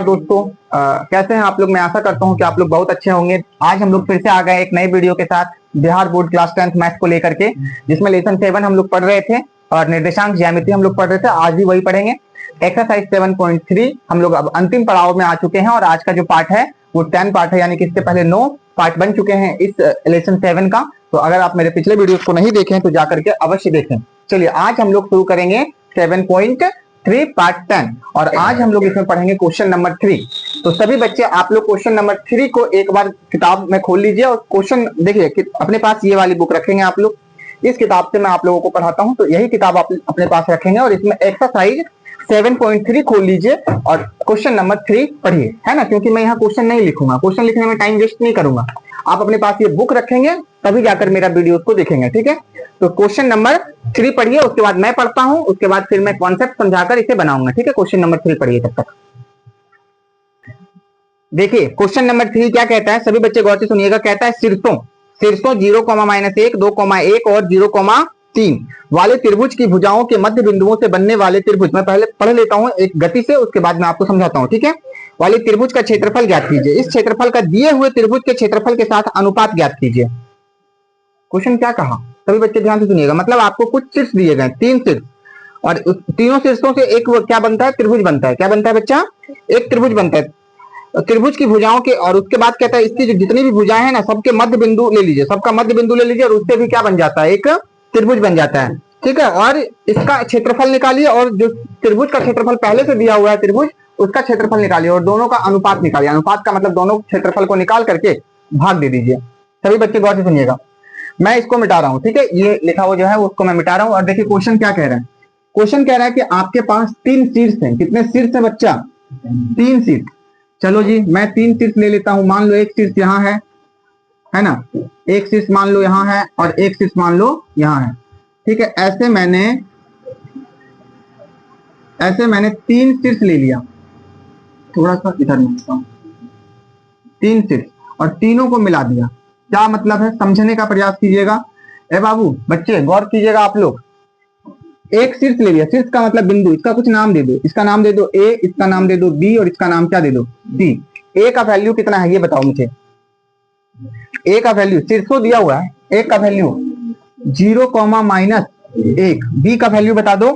दोस्तों, कैसे हैं आप लोग। मैं आशा करता हूं कि आप लोग बहुत अच्छे होंगे। आज हम लोग फिर से आ गए एक नई वीडियो के साथ Bihar board class 10th maths को लेकर के, जिसमें लेसन 7 हम लोग पढ़ रहे थे और निर्देशांक ज्यामिति हम लोग पढ़ रहे थे। आज भी वही पढ़ेंगे। एक्सरसाइज 7.3 हम लोग अब अंतिम पड़ाव में आ चुके हैं और आज का जो पार्ट है वो 10 पार्ट है, यानी कि इससे पहले 9 पार्ट बन चुके हैं इस लेसन 7 का। तो अगर आप मेरे पिछले वीडियोस को नहीं देखें तो जाकर के अवश्य देखें। चलिए आज हम लोग शुरू करेंगे 7.3 पार्ट 10 और आज हम लोग इसमें पढ़ेंगे क्वेश्चन नंबर 3। तो सभी बच्चे आप लोग क्वेश्चन नंबर 3 को एक बार किताब में खोल लीजिए और क्वेश्चन देखिए। अपने पास ये वाली बुक रखेंगे आप लोग। इस किताब से मैं आप लोगों को पढ़ाता हूं, तो यही किताब आप अपने पास रखेंगे और इसमें एक्सरसाइज 7.3 खोल लीजिए और क्वेश्चन नंबर 3 पढ़िए, है ना। क्योंकि मैं यहाँ क्वेश्चन नहीं लिखूंगा, क्वेश्चन लिखने में टाइम वेस्ट नहीं करूंगा। आप अपने पास ये बुक रखेंगे तभी जाकर मेरा वीडियो को देखेंगे, ठीक है। तो क्वेश्चन नंबर 3 पढ़िए, उसके बाद मैं पढ़ता हूं, उसके बाद फिर मैं कॉन्सेप्ट समझाकर इसे बनाऊंगा, ठीक है। क्वेश्चन नंबर 3 पढ़िए तब तक। देखिए क्वेश्चन नंबर 3 क्या कहता है, सभी बच्चे गौर से सुनिएगा। कहता है शीर्षों 0, -1, 2, 1 और 0,3 वाले त्रिभुज की भुजाओं के मध्य बिंदुओं से बनने वाले त्रिभुज, मैं पहले पढ़ लेता हूं एक गति से, उसके बाद मैं आपको समझाता हूं, ठीक है। वाले त्रिभुज का क्षेत्रफल ज्ञात कीजिए। इस क्षेत्रफल का दिए हुए त्रिभुज के क्षेत्रफल के साथ अनुपात ज्ञात कीजिए। क्वेश्चन क्या कहा, सभी बच्चे ध्यान से सुनिएगा। मतलब आपको कुछ शीर्ष दिए गए, 3 शीर्ष, और तीनों शीर्षों से एक क्या बनता है, त्रिभुज बनता है। क्या बनता है बच्चा, एक त्रिभुज बनता है। त्रिभुज की भुजाओं के, और उसके बाद कहता है इसकी जो जितनी भी भुजाएं हैं ना, सबके मध्य बिंदु ले लीजिए, सबका मध्य बिंदु ले लीजिए और उससे भी क्या बन जाता है, एक त्रिभुज बन जाता है, ठीक है। और इसका क्षेत्रफल निकालिए और जो त्रिभुज का क्षेत्रफल पहले से दिया हुआ है त्रिभुज, उसका क्षेत्रफल निकालिए और दोनों का अनुपात निकालिए। अनुपात का मतलब दोनों क्षेत्रफल को निकाल करके भाग दे दीजिए। सभी बच्चे गौर से सुनिएगा, मैं इसको मिटा रहा हूं, ठीक है। ये लिखा हुआ जो है उसको मैं मिटा रहा हूं। और देखिए क्वेश्चन क्या कह रहा है। क्वेश्चन कह रहा है कि आपके पास 3 शीर्ष हैं। कितने शीर्ष है बच्चा, 3 शीर्ष। चलो जी मैं 3 शीर्ष ले लेता हूं। मान लो एक शीर्ष यहाँ है ना, एक शीर्ष मान लो यहाँ है और एक शीर्ष मान लो यहाँ है, ठीक है। ऐसे मैंने 3 शीर्ष ले लिया। थोड़ा सा इधर मिलता हूं, 3 शीर्ष और तीनों को मिला दिया। क्या मतलब है, समझने का प्रयास कीजिएगा। ए बाबू बच्चे गौर कीजिएगा आप लोग। एक शीर्ष ले लिया, शीर्ष का मतलब बिंदु, इसका कुछ नाम दे दो। इसका नाम दे दो ए, इसका नाम दे दो बी और इसका नाम क्या दे दो, डी। ए का वैल्यू कितना है ये बताओ मुझे। ए का वैल्यू शीर्षों दिया हुआ है, ए का वैल्यू 0, -1। बी का वैल्यू बता दो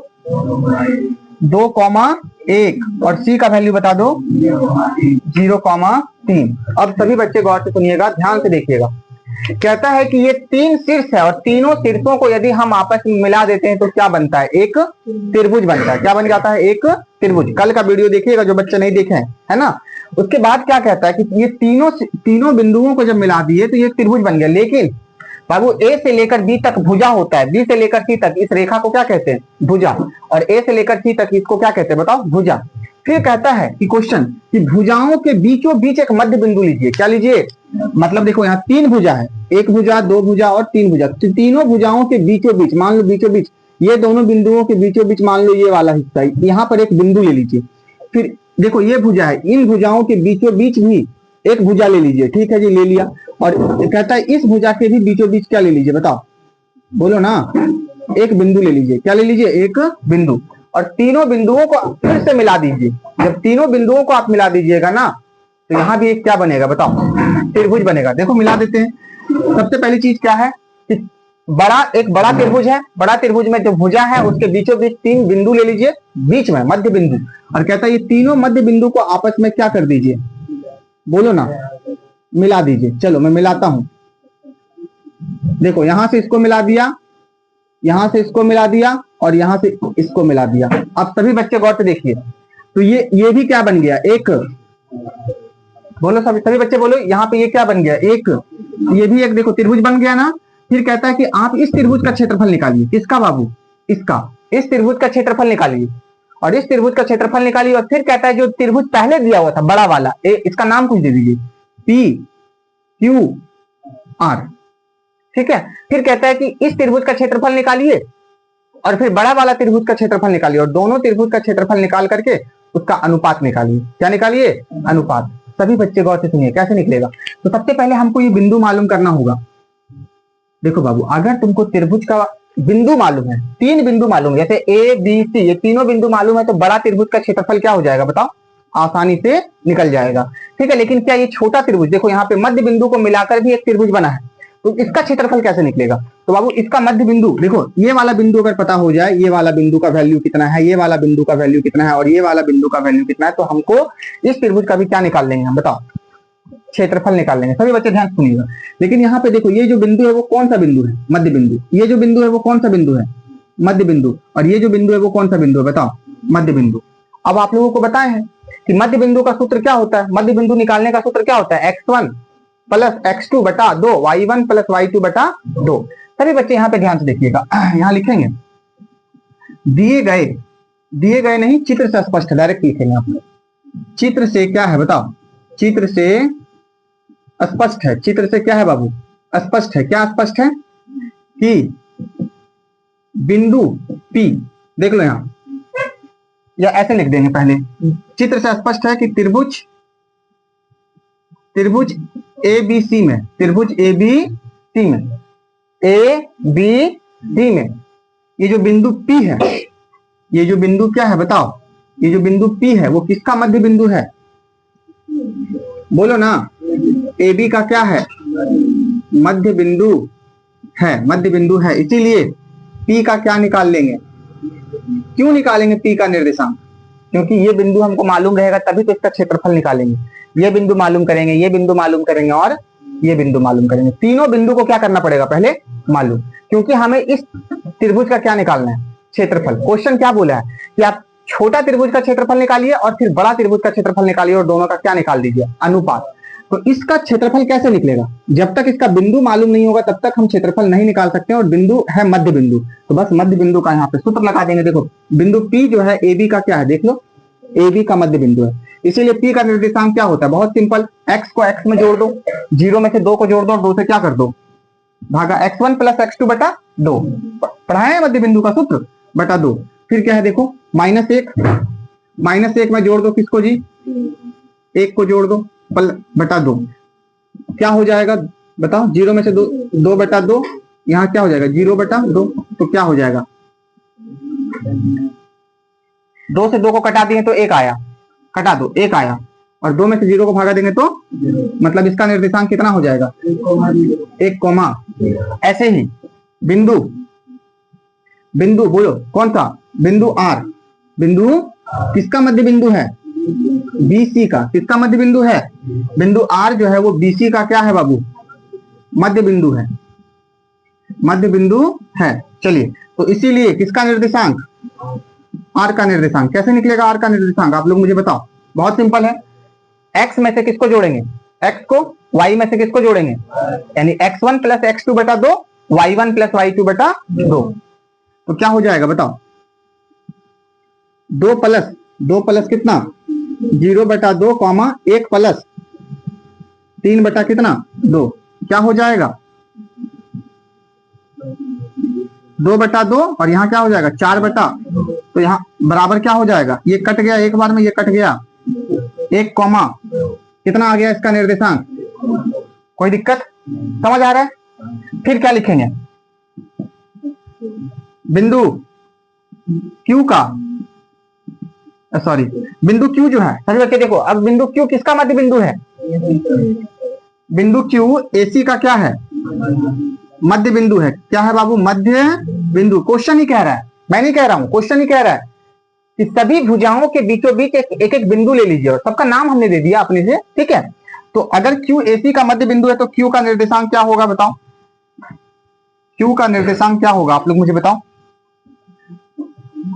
2,1 और सी का वैल्यू बता दो 0,3। अब सभी बच्चे गौर से सुनिएगा, ध्यान से देखिएगा। कहता है कि ये 3 शीर्ष है और तीनों शीर्षों को यदि हम आपस में मिला देते हैं तो क्या बनता है, एक त्रिभुज बनता है। क्या बन जाता है, एक त्रिभुज। कल का वीडियो देखिएगा जो बच्चे नहीं देखे हैं, है ना। उसके बाद क्या कहता है कि ये तीनों बिंदुओं को जब मिला दिए तो ये त्रिभुज बन गया। लेकिन बाबू ए से लेकर बी तक भुजा होता है, बी से लेकर सी तक इस रेखा को क्या कहते हैं, भुजा, और ए से लेकर सी तक इसको क्या कहते हैं बताओ, भुजा। फिर कहता है कि क्वेश्चन कि भुजाओं के बीचों बीच एक मध्य बिंदु लीजिए। क्या लीजिए, मतलब देखो यहाँ 3 भुजा है, 1 भुजा, 2 भुजा और 3 भुजा। तो तीनों भुजाओं के बीचों बीच, मान लो बीचों बीच, ये दोनों बिंदुओं के बीचों बीच मान लो ये वाला हिस्सा, यहाँ पर एक बिंदु ले लीजिए। फिर देखो ये भुजा है, इन भुजाओं के बीचों बीच भी एक भुजा ले लीजिए, ठीक है जी, ले लिया। और कहता है इस भुजा के भी बीचों बीच क्या ले लीजिए बताओ, बोलो ना, एक बिंदु ले लीजिए। क्या ले लीजिए, एक बिंदु। और तीनों बिंदुओं को फिर से मिला दीजिए। जब तीनों बिंदुओं को आप मिला दीजिएगा ना तो यहाँ भी एक क्या बनेगा बताओ, त्रिभुज बनेगा। देखो मिला देते हैं। सबसे पहली चीज क्या है कि एक बड़ा त्रिभुज है, बड़ा त्रिभुज में जो भुजा है उसके बीचों बीच 3 बिंदु ले लीजिए, बीच में मध्य बिंदु। और कहता है ये तीनों मध्य बिंदु को आपस में क्या कर दीजिए, बोलो ना, मिला दीजिए। चलो मैं मिलाता हूं। देखो यहां से इसको मिला दिया, यहां से इसको मिला दिया और यहां से इसको मिला दिया। अब सभी बच्चे गौर से देखिए, तो ये भी क्या बन गया, एक, बोलो सभी बच्चे बोलो, यहाँ पे ये क्या बन गया, एक। ये भी एक देखो त्रिभुज बन गया ना। फिर कहता है कि आप इस त्रिभुज का क्षेत्रफल निकालिए। किसका बाबू, इसका। इस त्रिभुज का क्षेत्रफल निकालिए और इस त्रिभुज का क्षेत्रफल निकालिए। और फिर कहता है जो त्रिभुज पहले दिया हुआ था बड़ा वाला, इसका नाम कुछ दे दीजिए, PQR, ठीक है। फिर कहता है कि इस त्रिभुज का क्षेत्रफल निकालिए और फिर बड़ा वाला त्रिभुज का क्षेत्रफल निकालिए और दोनों त्रिभुज का क्षेत्रफल निकाल करके उसका अनुपात निकालिए। क्या निकालिए, अनुपात। सभी बच्चे गौर से सुनिए कैसे निकलेगा। तो सबसे पहले हमको ये बिंदु मालूम करना होगा। देखो बाबू, अगर तुमको त्रिभुज का बिंदु मालूम है, 3 बिंदु मालूम है, जैसे A B C, ये तीनों बिंदु मालूम है, तो बड़ा त्रिभुज का क्षेत्रफल क्या हो जाएगा बताओ, आसानी से निकल जाएगा। ठीक है, लेकिन क्या ये छोटा त्रिभुज, देखो यहाँ पे मध्य बिंदु को मिलाकर भी एक त्रिभुज बना है, तो इसका क्षेत्रफल कैसे निकलेगा? तो बाबू इसका मध्य बिंदु, देखो ये वाला बिंदु अगर पता हो जाए, ये वाला बिंदु का वैल्यू कितना है, ये वाला बिंदु का वैल्यू कितना है और ये वाला बिंदु का वैल्यू कितना है, तो हमको इस त्रिभुज का भी क्या निकाल लेंगे हम, बताओ, क्षेत्रफल निकाल लेंगे। सभी बच्चे ध्यान सुनिएगा। लेकिन यहाँ पे देखो ये जो बिंदु है वो कौन सा बिंदु है? मध्य बिंदु। ये जो बिंदु है वो कौन सा बिंदु है? मध्य बिंदु। और ये जो बिंदु है वो कौन सा बिंदु है? बताओ, मध्य बिंदु। अब आप लोगों को बताए हैं कि मध्य बिंदु का सूत्र क्या होता है? मध्य बिंदु निकालने का सूत्र क्या होता है? x1 प्लस x2 बटा 2, y1 प्लस y2 बटा 2। सभी बच्चे यहाँ पे ध्यान से देखिएगा, यहाँ लिखेंगे दिए गए नहीं, चित्र से स्पष्ट है, डायरेक्ट लिखेंगे आप लोग। चित्र से क्या है बताओ? चित्र से स्पष्ट है। चित्र से क्या है बाबू? स्पष्ट है। क्या स्पष्ट है? कि बिंदु P, देख लो यहाँ, या ऐसे लिख देंगे पहले, चित्र से स्पष्ट है कि त्रिभुज ABC में, त्रिभुज ABC में ये जो बिंदु P है, ये जो बिंदु क्या है बताओ? ये जो बिंदु P है वो किसका मध्य बिंदु है? बोलो ना। AB का क्या है? मध्य बिंदु है, मध्य बिंदु है। इसीलिए P का क्या निकाल लेंगे? क्यों निकालेंगे P का निर्देशांक? क्योंकि ये बिंदु हमको मालूम रहेगा तभी तो इसका क्षेत्रफल निकालेंगे। ये बिंदु मालूम करेंगे, ये बिंदु मालूम करेंगे और ये बिंदु मालूम करेंगे। तीनों बिंदु को क्या करना पड़ेगा? पहले मालूम, क्योंकि हमें इस त्रिभुज का क्या निकालना है? क्षेत्रफल। क्वेश्चन क्या बोला है कि आप छोटा त्रिभुज का क्षेत्रफल निकालिए और फिर बड़ा त्रिभुज का क्षेत्रफल निकालिए और दोनों का क्या निकाल दीजिए? अनुपात। तो इसका क्षेत्रफल कैसे निकलेगा? जब तक इसका बिंदु मालूम नहीं होगा तब तक हम क्षेत्रफल नहीं निकाल सकते, और बिंदु है मध्य बिंदु, तो बस मध्य बिंदु का यहाँ पे सूत्र लगा देंगे। देखो बिंदु P जो है AB का क्या है? देख लो, AB का मध्य बिंदु है, इसीलिए P का निर्देशांक क्या होता है? बहुत सिंपल, x को x में जोड़ दो, 0 में से 2 को जोड़ दो और 2 से क्या कर दो? भागा x1 प्लस x2 बटा 2। पढ़ाए हैं मध्य बिंदु का सूत्र, बटा 2। फिर क्या है देखो, -1 में जोड़ दो किसको जी? 1 को जोड़ दो, बटा 2। क्या हो जाएगा बताओ? 0 में से 2 बटा 2, यहाँ क्या हो जाएगा? 0 बटा 2। तो क्या हो जाएगा? 2 से 2 को कटा दिए तो 1 आया, कटा दो, 1 आया, और 2 में से 0 को भागा देंगे तो मतलब इसका निर्देशांक कितना हो जाएगा? 1, ऐसे ही बिंदु बोलो कौन सा? बिंदु R। बिंदु किसका मध्य बिंदु है? BC का। किसका मध्य बिंदु है? बिंदु R जो है वो BC का क्या है बाबू? मध्य बिंदु है, मध्य बिंदु है। चलिए, तो इसीलिए किसका निर्देशांक? R का निर्देशांक। कैसे निकलेगा R का निर्देशांक? आप लोग मुझे बताओ। बहुत सिंपल है, x में से किसको जोड़ेंगे? x को। y में से किसको जोड़ेंगे? यानी x1 प्लस x2 बटा 2, y1 प्लस y2 बटा 2। तो क्या हो जाएगा बताओ? 2 प्लस कितना? 0 बटा 2, 1 प्लस 3 बटा कितना? 2। क्या हो जाएगा? 2 बटा 2 और यहाँ क्या हो जाएगा? 4 बटा, तो यहाँ बराबर क्या हो जाएगा? ये कट गया एक बार में, ये कट गया, 1 कितना आ गया इसका निर्देशांक? कोई दिक्कत? समझ आ रहा है? फिर क्या लिखेंगे? बिंदु Q का, सॉरी, बिंदु Q जो है, सभी बच्चे देखो, अब बिंदु Q किसका मध्य बिंदु है? बिंदु Q AC का क्या है? मध्य बिंदु है। क्या है बाबू? मध्य बिंदु। क्वेश्चन ही कह रहा है, मैं नहीं कह रहा हूं, क्वेश्चन ही कह रहा है कि सभी भुजाओं के बीचों बीच एक बिंदु ले लीजिए, और सबका नाम हमने दे दिया अपने से, ठीक है? तो अगर Q AC का मध्य बिंदु है तो Q का निर्देशांक क्या होगा बताओ? Q का निर्देशांक क्या होगा आप लोग मुझे बताओ?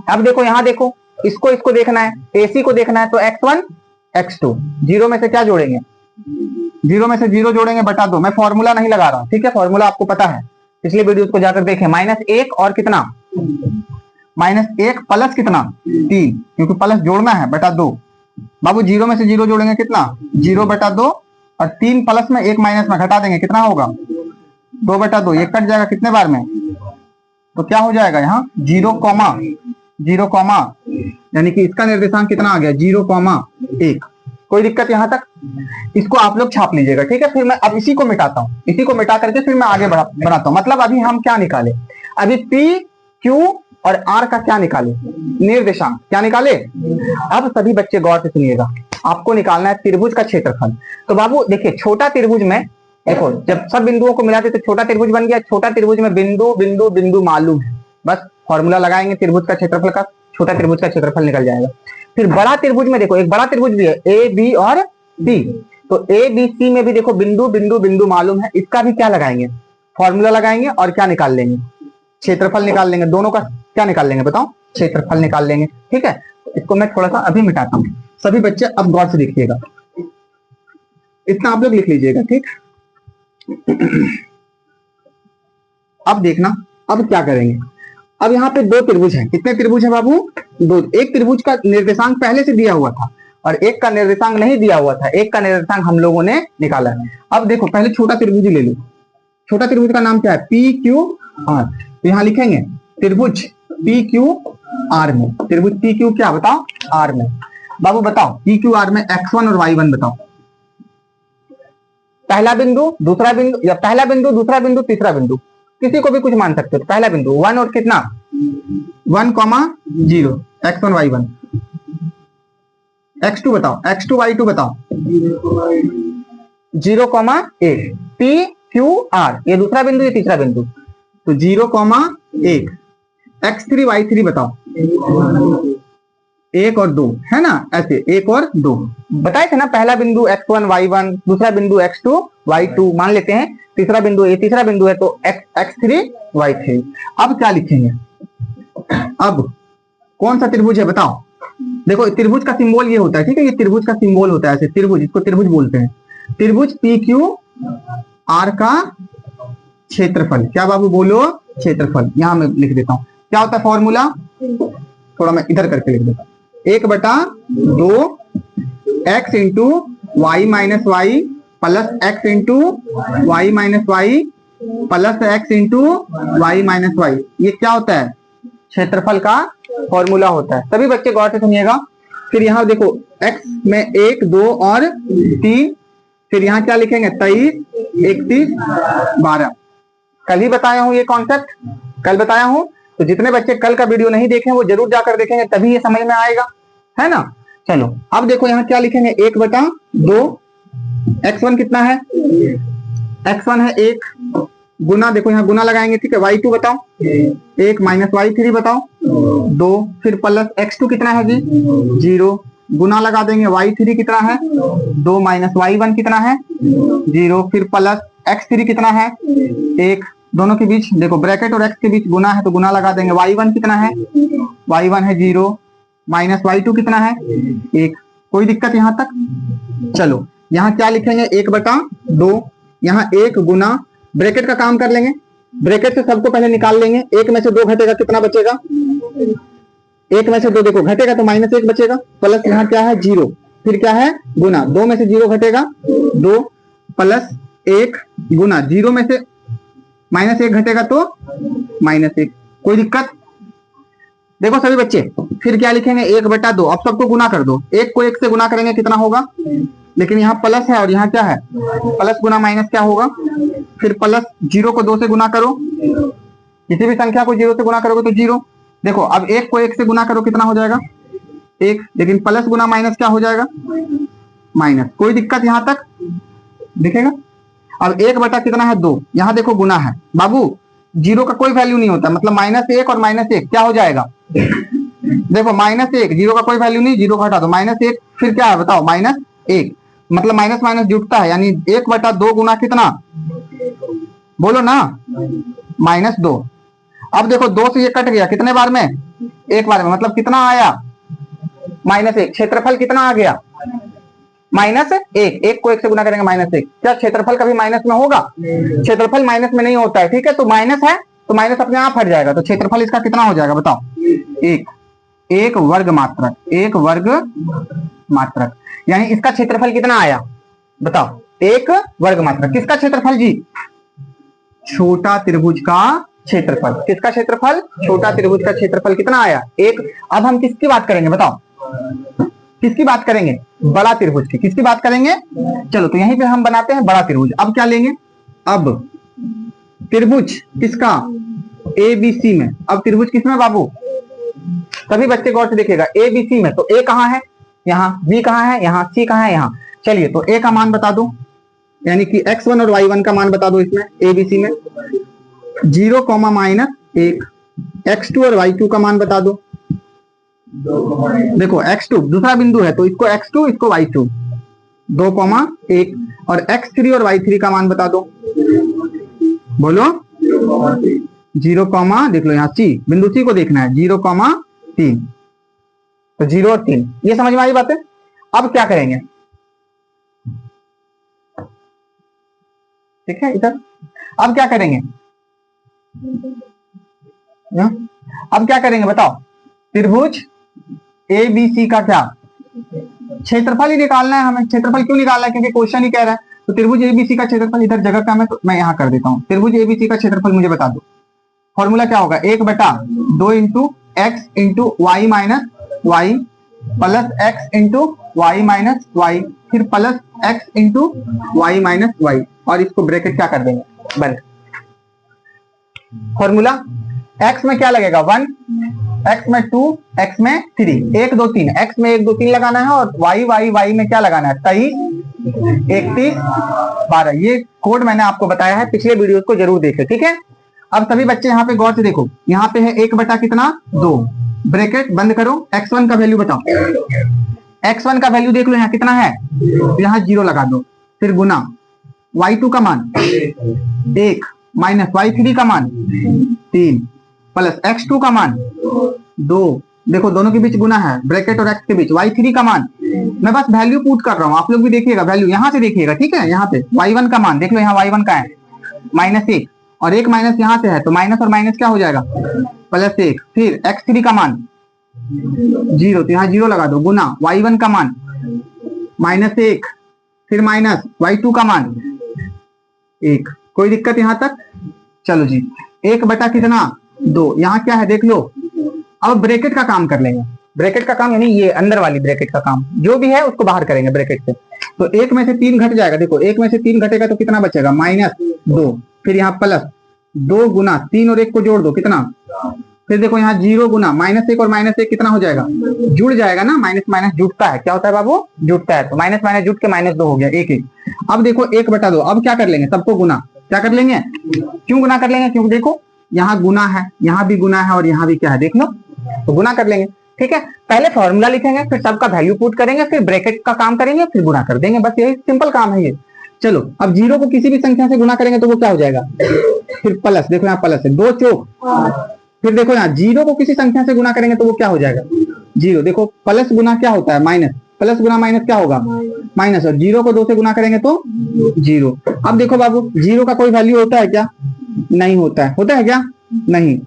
अब देखो, यहां देखो, इसको देखना है, AC को देखना है, तो x1 x2, 0 में से क्या जोड़ेंगे? 0 में से 0 जोड़ेंगे, बटा 2। मैं फॉर्मूला नहीं लगा रहा हूं, ठीक है? फॉर्मूला आपको पता है, पिछले वीडियो को जाकर देखें। -1 और कितना? -1 प्लस कितना? 3, क्योंकि प्लस जोड़ना है, बटा 2। बाबू 0 में से 0 जोड़ेंगे कितना? 0 बटा 2, और 3 प्लस में 1 माइनस में घटा देंगे, कितना होगा? 2 बटा 2। ये कट जाएगा कितने बार में? तो क्या हो जाएगा यहाँ? 0, यानी कि इसका निर्देशांक कितना आ गया? 0,1। कोई दिक्कत यहां तक? इसको आप लोग छाप लीजिएगा, ठीक है? फिर मैं अब इसी को मिटाता हूं, इसी को मिटा करके फिर मैं आगे बनाता हूं। मतलब अभी हम क्या निकाले? अभी P, Q और R का क्या निकाले? निर्देशांक। क्या निकाले? अब सभी बच्चे गौर से सुनिएगा, आपको निकालना है त्रिभुज का क्षेत्रफल। तो बाबू देखिए, छोटा त्रिभुज में देखो, जब सब बिंदुओं को मिलाते तो छोटा त्रिभुज बन गया। छोटा त्रिभुज में बिंदु बिंदु बिंदु मालूम है, बस फॉर्मूला लगाएंगे त्रिभुज का क्षेत्रफल का, छोटा त्रिभुज का क्षेत्रफल निकल जाएगा। फिर बड़ा त्रिभुज में देखो, एक बड़ा त्रिभुज भी है ए बी और सी, तो ए बी सी में भी देखो बिंदु बिंदु बिंदु मालूम है, इसका भी क्या लगाएंगे, फॉर्मूला लगाएंगे और क्या निकाल लेंगे, क्षेत्रफल निकाल लेंगे। दोनों का क्या निकाल लेंगे बताओ, क्षेत्रफल निकाल लेंगे। ठीक है, इसको मैं थोड़ा सा अभी मिटाता हूँ। सभी बच्चे अब गौर से देखिएगा, इतना आप लोग लिख लीजिएगा। ठीक, अब देखना, अब क्या करेंगे। अब यहाँ पे दो त्रिभुज हैं। कितने त्रिभुज हैं बाबू, दो। एक त्रिभुज का निर्देशांक पहले से दिया हुआ था और एक का निर्देशांक नहीं दिया हुआ था, एक का निर्देशांक हम लोगों ने निकाला है। अब देखो, पहले छोटा त्रिभुज ले लो। छोटा त्रिभुज का नाम क्या है, पी क्यू आर। तो यहाँ लिखेंगे त्रिभुज पी क्यू आर में, त्रिभुज पी क्यू क्या बताओ, आर में। बाबू बताओ पी क्यू आर में x1 और y1 बताओ। पहला बिंदु, दूसरा बिंदु, या पहला बिंदु, दूसरा बिंदु, तीसरा बिंदु, किसी को भी कुछ मान सकते हो। पहला बिंदु 1 और कितना 1,0, x1 y1। x2 बताओ, x2 y2 बताओ, 0,1। पी क्यू आर, ये दूसरा बिंदु, ये तीसरा बिंदु, तो 0,1। x3 y3 बताओ, 1 और 2, है ना, ऐसे 1 और 2 बताए थे ना। पहला बिंदु x1 y1, दूसरा बिंदु x2 y2 मान लेते हैं, तीसरा बिंदु, ये तीसरा बिंदु है तो x3 y3। अब क्या लिखेंगे, अब कौन सा त्रिभुज है बताओ। देखो त्रिभुज का सिंबल ये होता है, ठीक है, ये त्रिभुज का सिंबल होता है ऐसे, त्रिभुज, इसको त्रिभुज बोलते हैं। त्रिभुज पी क्यू आर का क्षेत्रफल, क्या बाबू बोलो, क्षेत्रफल। यहां मैं लिख देता हूं, क्या होता है फॉर्मूला, थोड़ा मैं इधर करके लिख देता हूं, 1/2 x into y minus y plus x into y minus y plus x into y minus y. ये क्या होता है, क्षेत्रफल का फॉर्मूला होता है। सभी बच्चे गौर से सुनिएगा। फिर यहाँ देखो x में 1, 2 और 3, फिर यहाँ क्या लिखेंगे 23, 31, 12। कल ही बताया हूं ये कॉन्सेप्ट, कल बताया हूं। तो जितने बच्चे कल का वीडियो नहीं देखे वो जरूर जाकर देखेंगे, तभी ये समझ में आएगा, है ना। चलो अब देखो यहाँ क्या लिखेंगे, 1/2, x1 कितना है, x1 है 1, गुना, देखो यहाँ गुना लगाएंगे, ठीक है, y2 बताओ, 1 माइनस y3 बताओ 2, फिर प्लस x2 कितना है जी 0, गुना लगा देंगे, y3 कितना है 2 माइनस y1 कितना है 0, फिर प्लस x3 कितना है 1, दोनों के बीच देखो ब्रैकेट और x के बीच गुना है तो गुना लगा देंगे, y1 कितना है, y1 है 0 माइनस y2 कितना है 1। कोई दिक्कत यहाँ तक। चलो यहाँ क्या लिखेंगे, 1/2, यहाँ 1 गुना, ब्रैकेट का काम कर लेंगे, ब्रैकेट से सबको पहले निकाल लेंगे। 1 में से 2 घटेगा, कितना बचेगा, 1 में से 2 देखो घटेगा तो -1 बचेगा, प्लस यहाँ क्या है 0, फिर क्या है गुना, 2 में से 0 घटेगा 2 प्लस 1 गुना, 0 में से -1 घटेगा तो -1। कोई दिक्कत। देखो सभी बच्चे फिर क्या लिखेंगे, 1/2, अब सबको गुना कर दो, 1 को 1 से गुना करेंगे कितना होगा, लेकिन यहाँ प्लस है और यहाँ क्या है, प्लस गुना माइनस क्या होगा, फिर प्लस 0 को 2 से गुना करो, किसी भी संख्या को 0 से गुना करोगे तो 0। देखो अब 1 को 1 से गुना करो कितना हो जाएगा 1, लेकिन प्लस गुना माइनस क्या हो जाएगा माइनस। कोई दिक्कत यहाँ तक दिखेगा। अब 1 बटा कितना है 2, यहाँ देखो गुना है बाबू, 0 का कोई वैल्यू नहीं होता, मतलब -1 और -1 क्या हो जाएगा, देखो -1, 0 का कोई वैल्यू नहीं, 0 घटा दो -1, फिर क्या है बताओ -1, मतलब माइनस माइनस जुटता है, यानी 1/2 गुना कितना, बोलो ना -2। अब देखो 2 से ये कट गया, कितने बार में, एक बार में, मतलब कितना आया -1। क्षेत्रफल कितना आ गया -1, 1 को 1 से गुना करेंगे -1। क्या क्षेत्रफल कभी माइनस में होगा, क्षेत्रफल माइनस में नहीं होता है, ठीक है। तो माइनस है तो माइनस अपने आप हट जाएगा, तो क्षेत्रफल इसका कितना हो जाएगा बताओ 1 वर्ग मात्रक, 1 वर्ग मात्रक, यानी इसका क्षेत्रफल कितना आया बताओ 1 वर्ग मात्रक। किसका क्षेत्रफल जी, छोटा त्रिभुज का क्षेत्रफल। किसका क्षेत्रफल, छोटा त्रिभुज का क्षेत्रफल कितना आया 1। अब हम किसकी बात करेंगे बताओ, किसकी बात करेंगे, बड़ा त्रिभुज की। किसकी बात करेंगे, चलो तो यहीं पे हम बनाते हैं बड़ा त्रिभुज। अब क्या लेंगे, अब त्रिभुज किसका, ABC में। अब त्रिभुज किसमें बाबू, सभी बच्चे गौर से देखिएगा, ABC में, तो A कहां है, यहाँ b कहाँ है, यहाँ c कहाँ है, यहाँ। चलिए तो a का मान बता दो, यानी कि x1 और y1 का मान बता दो इसमें abc में। 0, -1। x2 और y2 का मान बता दो। देखो x2 दूसरा बिंदु है तो इसको x2 इसको y2, 2,1। और x3 और y3 का मान बता दो, बोलो। 0, देख लो यहाँ c, बिंदु c को देखना है, 0,3। तो 0 और 3, ये समझ में आई बात है। अब क्या करेंगे, ठीक है इधर। अब क्या करेंगे, अब क्या करेंगे बताओ। त्रिभुज ABC का क्या क्षेत्रफल ही निकालना है हमें। क्षेत्रफल क्यों निकालना है, क्योंकि क्वेश्चन ही कह रहा है। तो त्रिभुज ABC का क्षेत्रफल, इधर जगह कम है तो मैं यहाँ कर देता हूँ। त्रिभुज ABC का क्षेत्रफल मुझे बता दो। फॉर्मूला क्या होगा, 1/2 into x into y minus y plus x into y minus y, फिर plus x into y minus y, और इसको ब्रैकेट क्या कर देंगे, बंद। फॉर्मूला x में क्या लगेगा 1, x में 2, x में 3, 1 2 3, x में 1 2 3 लगाना है, और y में क्या लगाना है 23 31 12। ये कोड मैंने आपको बताया है, पिछले वीडियो को जरूर देखें, ठीक है। अब सभी बच्चे यहाँ पे गौर से देखो, यहाँ पे है 1 कितना 2, ब्रैकेट बंद करो। x1 का वैल्यू बताओ, x1 का वैल्यू देख लो यहाँ कितना है, यहाँ 0 लगा दो, फिर गुना y2 का मान 1 माइनस y3 का मान 3 प्लस x2 का मान 2, देखो दोनों के बीच गुना है, ब्रैकेट और x के बीच, y3 का मान, मैं बस वैल्यू पुट कर रहा हूँ, आप लोग भी देखिएगा वैल्यू यहाँ से देखिएगा, ठीक है। यहाँ पे y1 का मान देख लो, यहाँ y1 का है -1, और 1 माइनस यहाँ से है तो माइनस और माइनस क्या हो जाएगा +1, फिर x3 का मान 0 तो यहाँ 0 लगा दो, गुना y1 का मान -1, फिर माइनस y2 का मान 1। कोई दिक्कत यहाँ तक, चलो जी। 1 कितना 2, यहाँ क्या है देख लो। अब ब्रैकेट का काम कर लेंगे, ब्रैकेट का काम यानी ये अंदर वाली ब्रैकेट का काम, जो भी है उसको बाहर करेंगे ब्रैकेट से। तो 1 में से 3 घट जाएगा, देखो 1 में से 3 घटेगा तो कितना बचेगा -2, फिर यहाँ प्लस 2 गुना 3 और 1 को जोड़ दो कितना, फिर देखो यहाँ 0 गुना -1 और -1 कितना हो जाएगा, जुड़ जाएगा ना, माइनस माइनस जुड़ता है, क्या होता है बाबू जुड़ता है, तो माइनस माइनस जुड़ के -2 हो गया 1 1। अब देखो 1/2, अब क्या कर लेंगे, सबको गुना, क्या कर लेंगे, क्यों गुना कर लेंगे, क्योंकि देखो यहाँ गुना है, यहाँ भी गुना है, और यहाँ भी क्या है देख लो, तो गुना कर लेंगे, ठीक है। पहले फॉर्मूला लिखेंगे, फिर सबका वैल्यू पुट करेंगे, फिर ब्रैकेट का काम करेंगे, फिर गुना कर देंगे, बस यही सिंपल काम है ये। चलो अब 0 को किसी भी संख्या से गुना करेंगे तो वो क्या हो जाएगा, फिर प्लस, देखो यहाँ प्लस है 2 चौक, फिर देखो यहाँ 0 को किसी संख्या से गुना करेंगे तो वो क्या हो जाएगा 0, देखो प्लस गुना क्या होता है माइनस, प्लस गुना माइनस क्या होगा माइनस, और 0 को 2 से गुना करेंगे तो 0। अब देखो बाबू 0 का कोई वैल्यू होता है क्या, नहीं होता है, होता है क्या नहीं,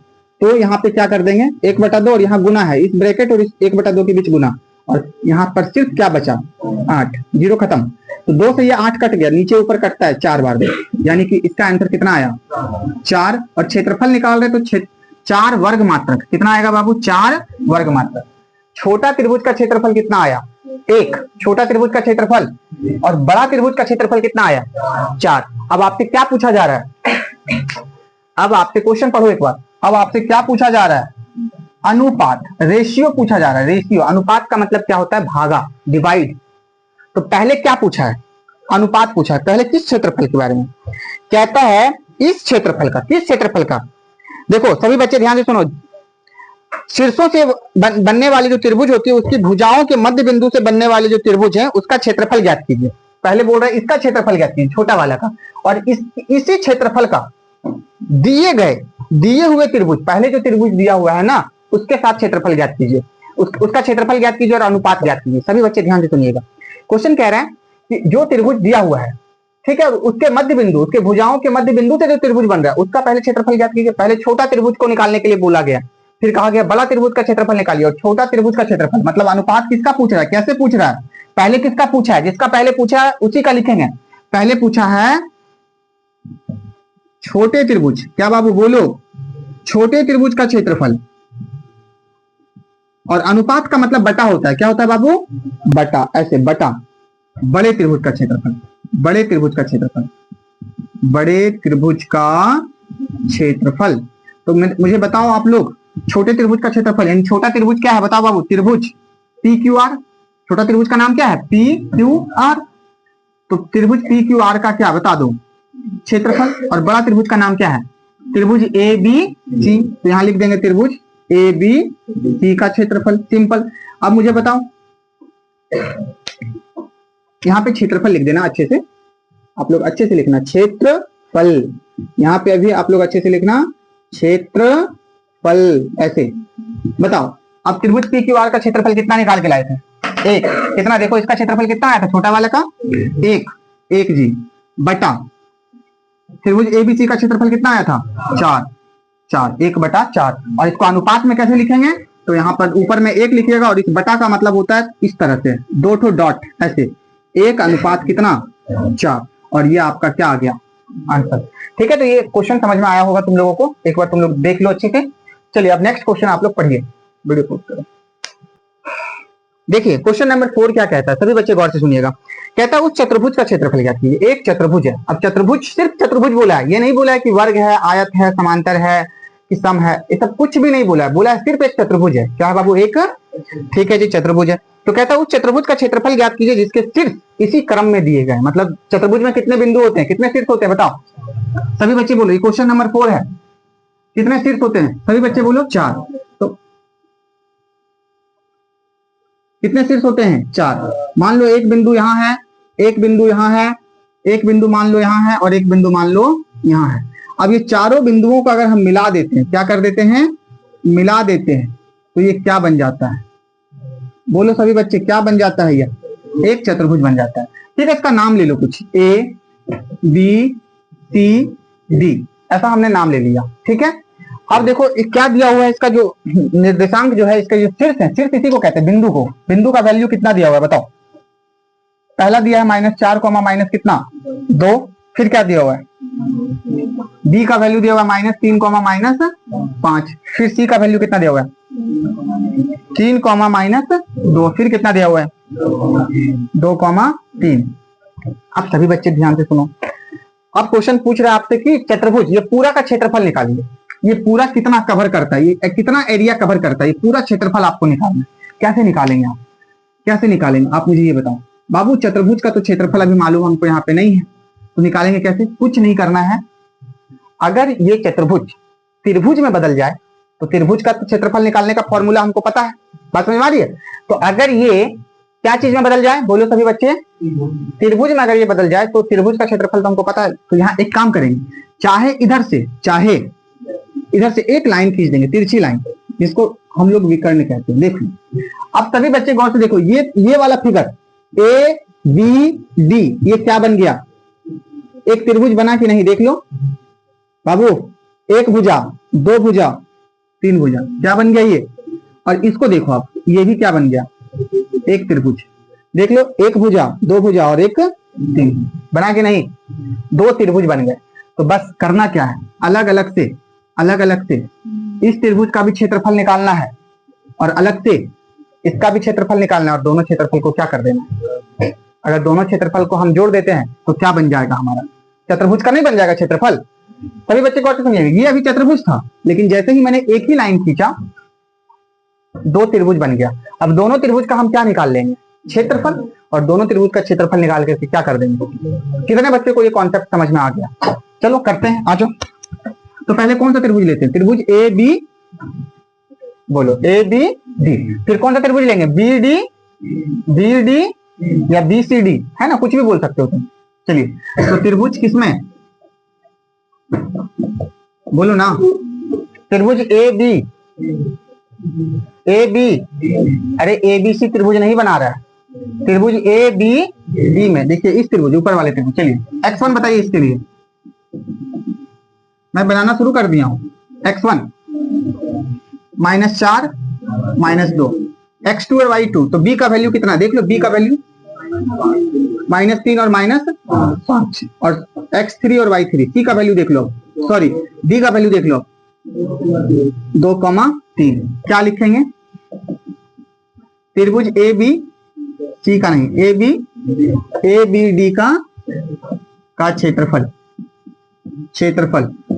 तो यहाँ पे क्या कर देंगे 1/2, और यहाँ गुना है, इस ब्रैकेट और इस 1/2 के बीच गुना, और यहाँ पर सिर्फ क्या बचा 8, 0 खत्म, तो 2 से ये 8 कट गया, नीचे ऊपर कटता है 4 बार, यानी कि इसका आंसर कितना आया 4। और क्षेत्रफल निकाल रहे तो 4 वर्ग मात्रक, कितना आएगा बाबू 4 वर्ग मात्रक। छोटा त्रिभुज का क्षेत्रफल कितना आया 1, छोटा त्रिभुज का क्षेत्रफल, और बड़ा त्रिभुज का क्षेत्रफल कितना आया 4। अब आपसे क्या पूछा जा रहा है, अब आपसे क्वेश्चन पढ़ो एक बार, अब आपसे क्या पूछा जा रहा है, अनुपात, रेशियो पूछा जा रहा है, रेशियो। अनुपात का मतलब क्या होता है, भागा, डिवाइड। तो पहले क्या पूछा है, अनुपात पूछा है, पहले किस क्षेत्रफल के बारे में, कहता है इस क्षेत्रफल का, किस क्षेत्रफल का। देखो सभी बच्चे ध्यान से सुनो, शीर्षों से बनने वाली जो त्रिभुज होती है उसकी भुजाओं के मध्य बिंदु से बनने वाले जो त्रिभुज है उसका क्षेत्रफल ज्ञात कीजिए। पहले बोल रहे हैं इसका क्षेत्रफल ज्ञात कीजिए, छोटा वाला का, और इसी क्षेत्रफल का दिए हुए त्रिभुज, पहले जो त्रिभुज दिया हुआ है ना उसके साथ क्षेत्रफल ज्ञात कीजिए, उसका क्षेत्रफल ज्ञात कीजिए और अनुपात ज्ञात कीजिए। सभी बच्चे ध्यान से सुनिएगा, क्वेश्चन कह रहे हैं कि जो त्रिभुज दिया हुआ है, ठीक है, उसके मध्य बिंदु, उसके भुजाओं के मध्य बिंदु से जो त्रिभुज बन रहा है उसका पहले क्षेत्रफल ज्ञात कीजिए। पहले छोटा त्रिभुज को निकालने के लिए बोला गया, फिर कहा गया बड़ा त्रिभुज का क्षेत्रफल निकालिए, और छोटा त्रिभुज का क्षेत्रफल मतलब अनुपात किसका पूछ रहा है, कैसे पूछ रहा है, पहले किसका पूछा है, जिसका पहले पूछा है उसी का लिखेंगे। पहले पूछा है छोटे त्रिभुज, क्या बाबू बोलो, छोटे त्रिभुज का क्षेत्रफल, और अनुपात का मतलब बटा होता है, क्या होता है बाबू बटा, ऐसे बटा बड़े त्रिभुज का क्षेत्रफल, बड़े त्रिभुज का क्षेत्रफल, बड़े त्रिभुज का क्षेत्रफल। तो मुझे बताओ आप लोग, छोटे त्रिभुज का क्षेत्रफल यानी छोटा त्रिभुज क्या है बताओ बाबू, त्रिभुज PQR, छोटा त्रिभुज का नाम क्या है? P Q R. तो त्रिभुज पी क्यू आर का क्या बता दो? क्षेत्रफल। और बड़ा त्रिभुज का नाम क्या है? त्रिभुज ए बी सी। तो यहां लिख देंगे त्रिभुज ए बी सी का क्षेत्रफल। सिंपल। अब मुझे बताओ, यहां पे क्षेत्रफल लिख देना अच्छे से, आप लोग अच्छे से लिखना क्षेत्रफल। यहां पे अभी आप लोग अच्छे से लिखना क्षेत्रफल ऐसे। बताओ अब त्रिभुज पी क्यू आर का क्षेत्रफल कितना निकाल के लाए थे? एक। कितना? देखो इसका क्षेत्रफल कितना आया था छोटा वाला का? एक जी बटा त्रिभुज एबीसी का क्षेत्रफल कितना आया था? 4 1 बटा 4। और इसको अनुपात में कैसे लिखेंगे? तो यहाँ पर ऊपर में 1 लिखिएगा और इस बटा का मतलब होता है इस तरह से 2 ठो डॉट ऐसे, 1 अनुपात कितना? 4। और ये आपका क्या आ गया? आंसर। ठीक है, तो ये क्वेश्चन समझ में आया होगा तुम लोगों को, एक बार तुम लोग देख लो अच्छे से। चलिए अब नेक्स्ट क्वेश्चन आप लोग पढ़िए, वीडियो पोस्ट करो। देखिए क्वेश्चन नंबर 4 क्या कहता है, सभी बच्चे गौर से सुनिएगा। कहता है उस चतुर्भुज का क्षेत्रफल ज्ञात कीजिए। एक चतुर्भुज है। अब चतुर्भुज सिर्फ चतुर्भुज बोला है, ये नहीं बोला है कि वर्ग है, आयत है, समांतर है कि सम है, ये सब कुछ भी नहीं बोला है। बोला है सिर्फ एक चतुर्भुज है। क्या है बाबू? एक। ठीक है जी, चतुर्भुज है। तो कहता है उस चतुर्भुज का क्षेत्रफल ज्ञात कीजिए जिसके शीर्ष इसी क्रम में दिए गए। मतलब चतुर्भुज में कितने बिंदु होते हैं, कितने शीर्ष होते हैं बताओ? सभी बच्चे बोलो, ये क्वेश्चन नंबर 4 है। कितने शीर्ष होते हैं? सभी बच्चे बोलो 4। तो कितने शीर्ष होते हैं? 4। मान लो एक बिंदु यहाँ है, एक बिंदु यहाँ है, एक बिंदु मान लो यहाँ है और एक बिंदु मान लो यहाँ है। अब ये चारों बिंदुओं को अगर हम मिला देते हैं, क्या कर देते हैं? मिला देते हैं, तो ये क्या बन जाता है? बोलो सभी बच्चे, क्या बन जाता है? ये एक चतुर्भुज बन जाता है। ठीक है, इसका नाम ले लो कुछ, ए बी सी डी, ऐसा हमने नाम ले लिया। ठीक है, अब देखो क्या दिया हुआ है, इसका जो निर्देशांक जो है, इसका जो शीर्ष है, शीर्ष इसी को कहते हैं बिंदु को। बिंदु का वैल्यू कितना दिया हुआ है बताओ? पहला दिया है -4 माइनस कितना? 2। फिर क्या दिया हुआ है? बी का वैल्यू दिया हुआ है -3 -5। फिर सी का वैल्यू कितना दिया हुआ है? 3 -2। फिर कितना दिया हुआ है? 2,3। अब सभी बच्चे ध्यान से सुनो। अब क्वेश्चन पूछ रहा है आपसे कि चतुर्भुज ये पूरा का क्षेत्रफल निकालिए। ये पूरा कितना कवर करता है, ये कितना एरिया कवर करता है, ये पूरा क्षेत्रफल आपको निकालना है। कैसे निकालेंगे आप? कैसे निकालेंगे आप मुझे ये बताओ। बाबू चतुर्भुज का तो क्षेत्रफल अभी मालूम हमको यहाँ पे नहीं है, तो निकालेंगे कैसे? कुछ नहीं करना है। अगर ये चतुर्भुज त्रिभुज में बदल जाए तो त्रिभुज का तो क्षेत्रफल निकालने का फॉर्मूला हमको पता है, बात समझ में आ रही है? तो अगर ये क्या चीज में बदल जाए, बोलो सभी बच्चे? त्रिभुज में अगर ये बदल जाए तो त्रिभुज का क्षेत्रफल तो हमको पता है। तो यहाँ एक काम करेंगे, चाहे इधर से एक लाइन खींच देंगे, तिरछी लाइन, जिसको हम लोग विकर्ण कहते हैं। देखो अब सभी बच्चे गौर से देखो, ये वाला फिगर ए बी डी ये क्या बन गया? एक त्रिभुज बना कि नहीं? देख लो बाबू, एक भुजा, 2 भुजा, 3 भुजा, क्या बन गया ये? और इसको देखो आप, ये भी क्या बन गया? एक त्रिभुज। देख लो, एक भुजा, 2 भुजा और एक 3 बना के नहीं? 2 त्रिभुज बन गए। तो बस करना क्या है, अलग अलग से इस त्रिभुज का भी क्षेत्रफल निकालना है और अलग से इसका भी क्षेत्रफल निकालना है, और दोनों क्षेत्रफल को क्या कर देना है? अगर दोनों क्षेत्रफल को हम जोड़ देते हैं तो क्या बन जाएगा हमारा? चतुर्भुज का नहीं बन जाएगा क्षेत्रफल? सभी बच्चे गौर से समझिए, ये अभी चतुर्भुज था, लेकिन जैसे ही मैंने एक ही लाइन खींचा 2 त्रिभुज बन गया। अब दोनों त्रिभुज का हम क्या निकाल लेंगे? क्षेत्रफल। और दोनों त्रिभुज का क्षेत्रफल निकाल करके क्या कर देंगे? कितने बच्चे को ये कॉन्सेप्ट समझ में आ गया? चलो करते हैं, आ जाओ। तो पहले कौन सा त्रिभुज लेते हैं? त्रिभुज ए बी, बोलो ए बी डी। फिर कौन सा त्रिभुज लेंगे? बी डी या बी सी डी, है ना, कुछ भी बोल सकते हो तुम। चलिए, तो त्रिभुज किसमें? बोलो ना, त्रिभुज ए बी, अरे ए बी सी त्रिभुज नहीं बना रहा है, त्रिभुज ए बी डी में। देखिए इस त्रिभुज, ऊपर वाले त्रिभुज। चलिए x1 बताइए, इसके लिए मैं बनाना शुरू कर दिया हूं। x1 -4 -2, x2 और y2। तो b का वैल्यू कितना? देख लो, b का वैल्यू -3 और -5, और x3 और y3। c का वैल्यू देख लो, सॉरी d का वैल्यू देख लो 2,3। क्या लिखेंगे? त्रिभुज ए बी सी का नहीं, ए बी डी का क्षेत्रफल।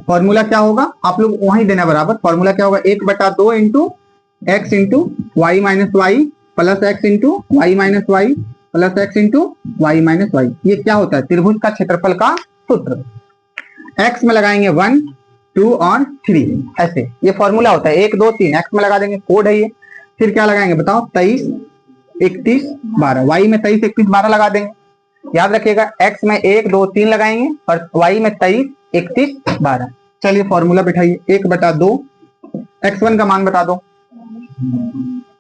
फॉर्मूला क्या होगा? आप लोग वहीं देना बराबर। फॉर्मूला क्या होगा? 1/2 into x into y minus y plus x into y minus y plus x into y minus y. ये क्या होता है? त्रिभुज का क्षेत्रफल का सूत्र। एक्स में लगाएंगे 1 2 और 3, ऐसे ये फॉर्मूला होता है। 1 2 3 एक्स में लगा देंगे, कोड है ये। फिर क्या लगाएंगे बताओ? 23 31 12। वाई में 23 31 12 लगा देंगे। याद रखिएगा, एक्स में 1 2 3 लगाएंगे और वाई में 23 31 12। चलिए फॉर्मूला बिठाइए। 1/2 x1 का मान बता दो,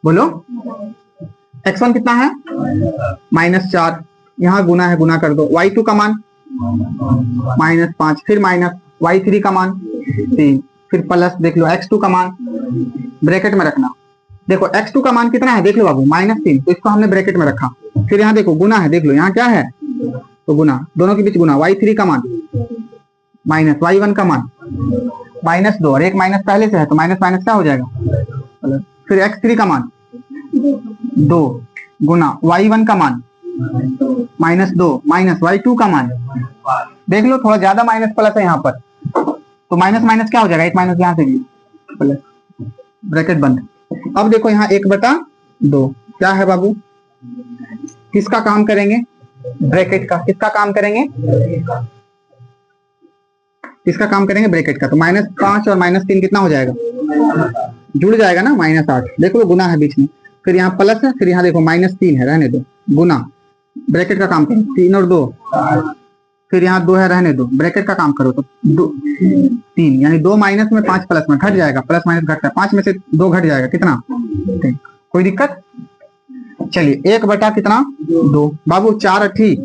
बोलो। x1 कितना है? -4। यहां गुना है, गुना कर दो। y2 का मान -5, फिर माइनस y3 का मान 3, फिर प्लस देख लो x2 का मान ब्रैकेट में रखना। देखो x2 का मान कितना है देख लो बाबू, -3, तो इसको हमने ब्रैकेट में रखा। फिर यहाँ देखो गुना है, देख लो यहाँ क्या है, तो गुना, दोनों के बीच गुना। y3 का मान माइनस y1 का मान -2, और एक माइनस पहले से है तो माइनस माइनस क्या हो जाएगा? फिर x3 का मान 2 गुना y1 का मान -2 माइनस y2 का मान, देख लो थोड़ा ज्यादा माइनस प्लस है यहाँ पर, तो माइनस माइनस क्या हो जाएगा? एक माइनस यहाँ से भी प्लस, ब्रैकेट बंद। अब देखो यहाँ 1/2 क्या है बाबू? किसका काम करेंगे? ब्रैकेट का। किसका काम करेंगे? किसका काम करेंगे? ब्रैकेट का। तो -5 और -3 कितना हो जाएगा? जुड़ जाएगा ना, -8। देखो गुना है बीच में, फिर यहाँ प्लस है, फिर यहाँ देखो -3 है, रहने दो, गुना, ब्रैकेट का काम करो। 3 और 2, फिर यहाँ 2 है, रहने दो, ब्रैकेट का काम करो। तो 3 यानी 2 माइनस में 5 प्लस में, घट जाएगा, प्लस माइनस घटता है, 5 में से 2 घट जाएगा, कितना? 3। कोई दिक्कत? चलिए 1 कितना? 2 बाबू। 4 8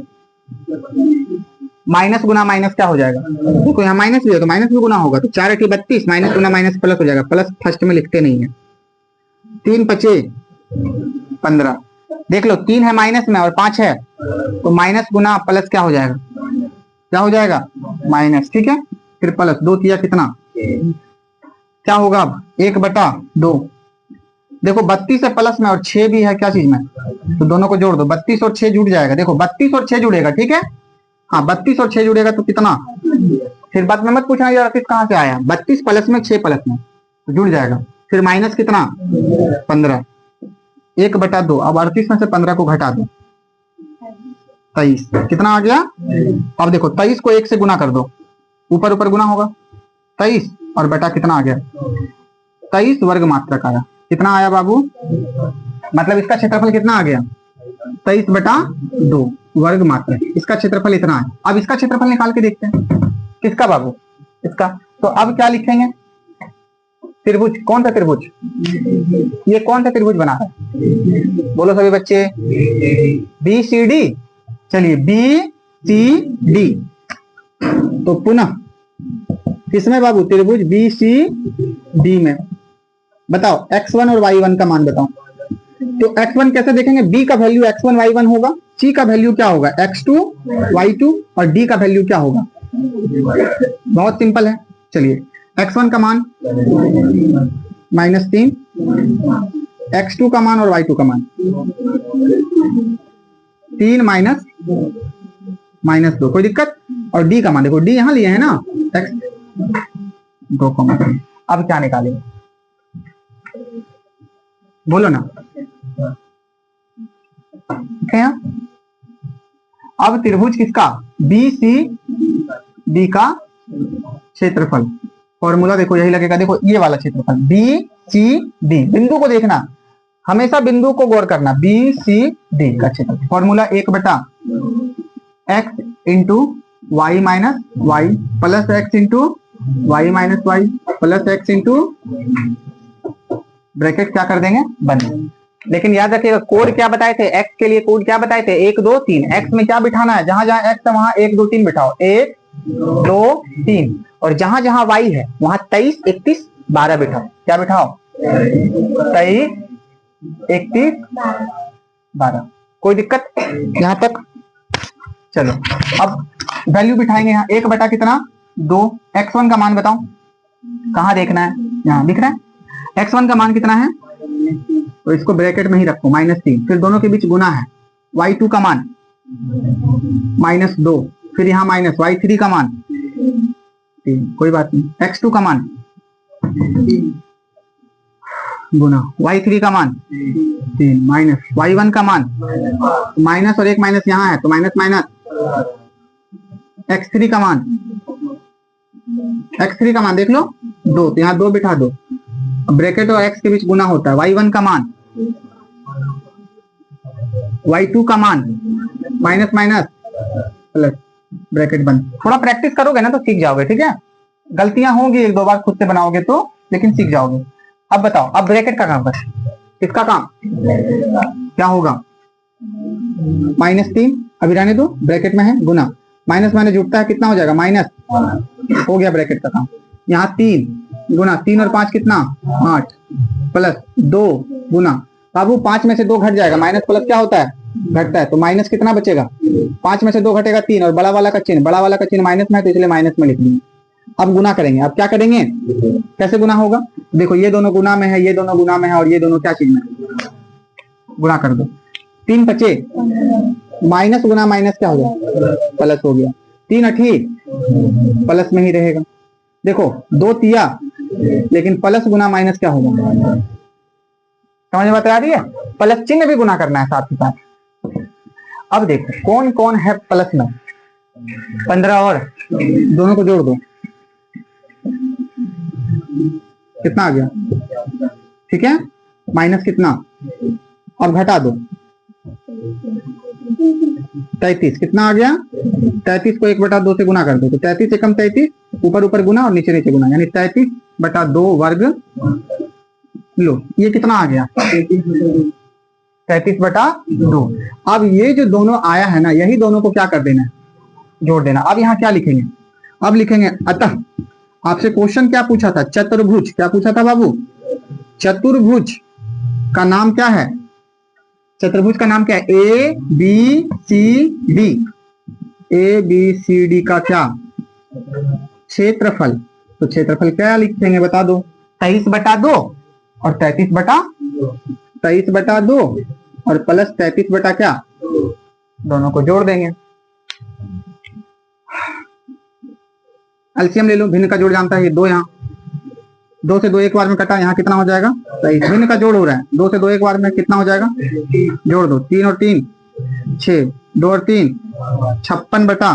माइनस गुना माइनस क्या हो जाएगा? देखो यहाँ माइनस भी है तो माइनस भी गुना होगा, तो 4 8 32, माइनस गुना माइनस प्लस हो जाएगा। प्लस फर्स्ट में लिखते नहीं है। 3 5 15, देख लो 3 है माइनस में और 5 है, तो माइनस गुना प्लस क्या हो जाएगा? क्या हो जाएगा? माइनस। ठीक है, फिर प्लस 2 किया कितना? क्या होगा अब? 1/2। देखो 32 है प्लस में और 6 भी है क्या चीज में, तो दोनों को जोड़ दो। 32 और 6 जुड़ जाएगा। देखो 32 और 6 जुड़ेगा, ठीक है, हाँ 32 और 6 जुड़ेगा तो कितना? फिर बाद में मत पूछना यार आशीष कहाँ से आया, 32 प्लस में 6 प्लस में तो जुड़ जाएगा। फिर माइनस कितना? 15। 1/2। अब 38 में से 15 को घटा दो, 23। कितना आ गया? अब देखो 23 को 1 से गुना कर दो, ऊपर ऊपर गुना होगा, 23 और बटा कितना आ गया? 23 वर्ग मात्रक आया। कितना आया बाबू? मतलब इसका क्षेत्रफल कितना आ गया? 23/2 वर्ग मात्रक। इसका क्षेत्रफल इतना है। अब इसका क्षेत्रफल निकाल के देखते हैं। किसका बाबू? इसका। तो अब क्या लिखेंगे? त्रिभुज। कौन सा त्रिभुज? ये कौन सा त्रिभुज बना है? बोलो सभी बच्चे। BCD। चलिए BCD। तो पुनः किसमें बाबू? त्रिभुज BCD में। बताओ x1 और y1 का मान बताओ। तो x1 कैसे देखेंगे? b का वैल्यू x1 y1 होगा, c का वैल्यू क्या होगा? x2 y2, और d का वैल्यू क्या होगा? बहुत सिंपल है। चलिए x1 का मान -3, x2 का मान और y2 का मान 3 -2। कोई दिक्कत? और d का मान देखो, d यहां लिए है ना, x 2, अब क्या निकालेंगे? बोलो ना। ठीक है, अब त्रिभुज किसका? BCD का क्षेत्रफल। फॉर्मूला देखो यही लगेगा। देखो ये वाला क्षेत्रफल BCD, बिंदु को देखना, हमेशा बिंदु को गौर करना। BCD का क्षेत्रफल formula 1/x into y minus y plus x into y minus y plus x into, bracket क्या कर देंगे? बंद। लेकिन याद रखिएगा कोड क्या बताए थे? x के लिए कोड क्या बताए थे? 1 2 3। x में क्या बिठाना है? जहां जहां x है वहां 1 2 3 बिठाओ। 1 2 3। और जहां जहां y है वहां 23 31 12 बिठाओ। क्या बिठाओ? 23 31 12। कोई दिक्कत यहां तक? चलो अब वैल्यू बिठाएंगे। यहाँ 1 कितना? 2। x1 का मान बताओ, कहां देखना है? यहाँ दिख रहा है। x1 का मान कितना है? तो इसको ब्रैकेट में ही रखो, -3। फिर दोनों के बीच गुना है। y2 का मान -2, फिर यहाँ माइनस y3 का मान 3। कोई बात नहीं। x2 का मान गुना y3 का मान 3 माइनस y1 का मान माइनस और एक माइनस यहाँ है तो माइनस माइनस x3 का मान देख लो 2, तो यहाँ 2 बिठा दो, ब्रैकेट और x के बीच गुना होता है, y1 का मान y2 का मान माइनस माइनस प्लस ब्रैकेट बंद। थोड़ा प्रैक्टिस करोगे ना तो सीख जाओगे, ठीक है। गलतियां होंगी एक दो बार खुद से बनाओगे तो, लेकिन सीख जाओगे। अब बताओ, अब ब्रैकेट का काम कर, किसका काम क्या होगा, -3 अभी रहने दो, ब्रैकेट में है गुना, माइनस माइनस जुड़ता है कितना हो जाएगा माइनस, हो गया ब्रैकेट का काम। यहाँ 3 गुना 3 और 5 कितना 8 प्लस 2 गुना, बाबू 5 में से 2 घट जाएगा, माइनस प्लस क्या होता है घटता है, तो माइनस कितना बचेगा 5 में से 2 घटेगा 3 और बड़ा वाला का चिन्ह माइनस में है तो इसलिए माइनस में लिख लेंगे। अब गुना करेंगे, अब क्या करेंगे, कैसे गुना होगा, देखो ये दोनों गुना में है, ये दोनों गुना में है और ये दोनों क्या चीज में, गुना कर दो, 3 बचे, माइनस गुना माइनस क्या हो गया प्लस हो गया, 3 8 प्लस में ही रहेगा। देखो 2 तिया, लेकिन प्लस गुना माइनस क्या होगा, समझ में बता रही है, प्लस चिन्ह भी गुना करना है साथ ही साथ। अब देखो कौन कौन है प्लस में, 15 और दोनों को जोड़ दो, कितना आ गया, ठीक है, माइनस कितना, और घटा दो 33, कितना आ गया 33 को 1/2 से गुना कर दो, तो 33 एकम 33, ऊपर ऊपर गुना और नीचे नीचे गुना, यानी 33/2 वर्ग, लो ये कितना आ गया 33/2। अब ये जो दोनों आया है ना, यही दोनों को क्या कर देना है, जोड़ देना। अब यहाँ क्या लिखेंगे, अब लिखेंगे अतः, आपसे क्वेश्चन क्या पूछा था, चतुर्भुज, क्या पूछा था बाबू, चतुर्भुज का नाम क्या है, चतुर्भुज का नाम क्या है, ए बी सी डी का क्या क्षेत्रफल, तो क्षेत्रफल क्या लिखेंगे बता दो, 23/2 और 23/2 और प्लस 33 बटा क्या, दोनों को जोड़ देंगे। एलसीएम ले लो, भिन्न का जोड़ जानता है, ये 2, यहाँ 2 से 2 एक बार में कटा, यहाँ कितना हो जाएगा, भिन्न का जोड़ हो रहा है, 2 से 2 एक बार में कितना हो जाएगा, जोड़ दो, 3 और 3 6, 2 और 3 56 बटा,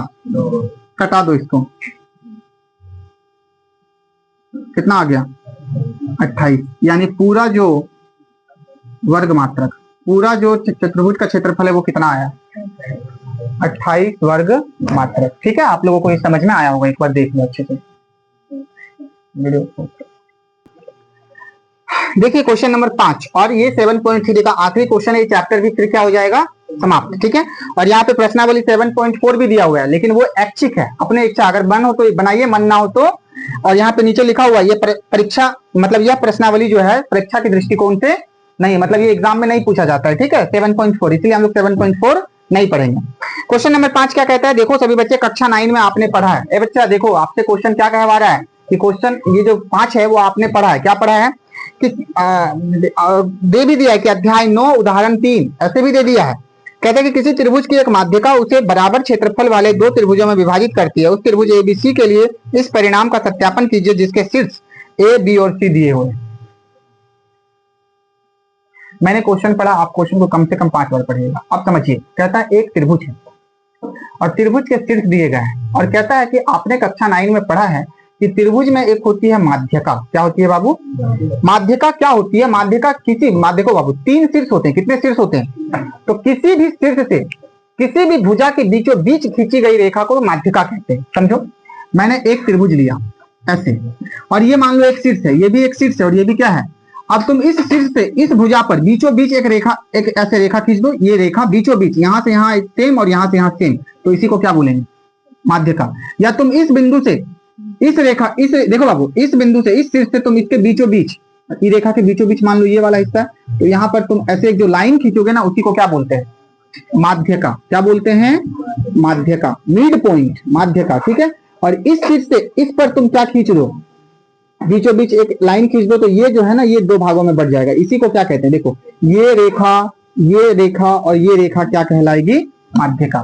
कटा दो इसको, कितना आ गया 28, यानी पूरा जो वर्ग मात्रक, पूरा जो चतुर्भुज का क्षेत्रफल है वो कितना आया 28 वर्ग मात्रक। ठीक है, आप लोगों को ये समझ में आया होगा, एक बार देख लो अच्छे से वीडियो। देखिए क्वेश्चन नंबर 5, और ये 7.3 का आखिरी क्वेश्चन है, चैप्टर भी फिर क्या हो जाएगा समाप्त। ठीक है, और यहाँ पे प्रश्नावली 7.4 भी दिया हुआ है, लेकिन वो ऐच्छिक है, अपने इच्छा, अगर मन हो तो बनाइए, मन ना हो तो, और यहाँ पे नीचे लिखा हुआ ये परीक्षा, मतलब यह प्रश्नावली जो है परीक्षा के दृष्टिकोण से नहीं, मतलब ये एग्जाम में नहीं पूछा जाता है। ठीक है, 7.4, इसलिए हम लोग 7.4 नहीं पढ़ेंगे। क्वेश्चन नंबर 5 क्या कहता है, देखो सभी बच्चे कक्षा 9 में आपने पढ़ा है, ए बच्चा देखो आपसे क्वेश्चन क्या कहवा रहा है कि क्वेश्चन ये जो 5 है वो आपने पढ़ा है, क्या पढ़ा है कि दे भी दिया है कि अध्याय 9 उदाहरण 3 ऐसे भी दे दिया है। कहते हैं कि किसी त्रिभुज की एक माध्यिका उसे बराबर क्षेत्रफल वाले 2 त्रिभुजों में विभाजित करती है, उस त्रिभुज एबीसी के लिए इस परिणाम का सत्यापन कीजिए जिसके शीर्ष ए बी और सी दिए हुए। मैंने क्वेश्चन पढ़ा, आप क्वेश्चन को कम से कम 5 बार पढ़िएगा। अब समझिए, कहता है एक त्रिभुज है और त्रिभुज के शीर्ष दिए गए हैं, और कहता है कि आपने कक्षा 9 में पढ़ा है कि त्रिभुज में एक होती है माध्यिका। क्या होती है बाबू, माध्यिका क्या होती है, माध्यिका किसी, देखो बाबू 3 शीर्ष होते हैं, कितने शीर्ष होते हैं, तो किसी भी शीर्ष से किसी भी भुजा के बीचों बीच खींची गई रेखा को माध्यिका कहते हैं। समझो, मैंने एक त्रिभुज लिया ऐसे, और ये मान लो एक शीर्ष है, ये भी एक शीर्ष है और ये भी क्या है। अब तुम इस शीर्ष से इस भुजा पर बीचों बीच एक रेखा, एक ऐसे रेखा खींच दो, ये रेखा बीचों बीच, यहां से यहां सेम और यहां से यहां सेम, तो इसी को क्या बोलेंगे माध्यिका। या तुम इस बिंदु से इस रेखा, इस देखो बाबू, इस बिंदु से इस शीर्ष से तुम इसके बीचों बीच, ये रेखा के बीचों बीच मान लो ये वाला हिस्सा है, तो यहाँ पर तुम ऐसे एक जो लाइन खींचोगे ना, उसी को क्या बोलते हैं माध्यिका। क्या बोलते हैं माध्यिका, मिड पॉइंट, माध्यिका। ठीक है, और इस शीर्ष से इस पर तुम क्या खींच दो, बीचों बीच एक लाइन खींच दो, तो ये जो है ना ये 2 भागों में बढ़ जाएगा, इसी को क्या कहते हैं, देखो ये रेखा और ये रेखा क्या कहलाएगी माध्यिका।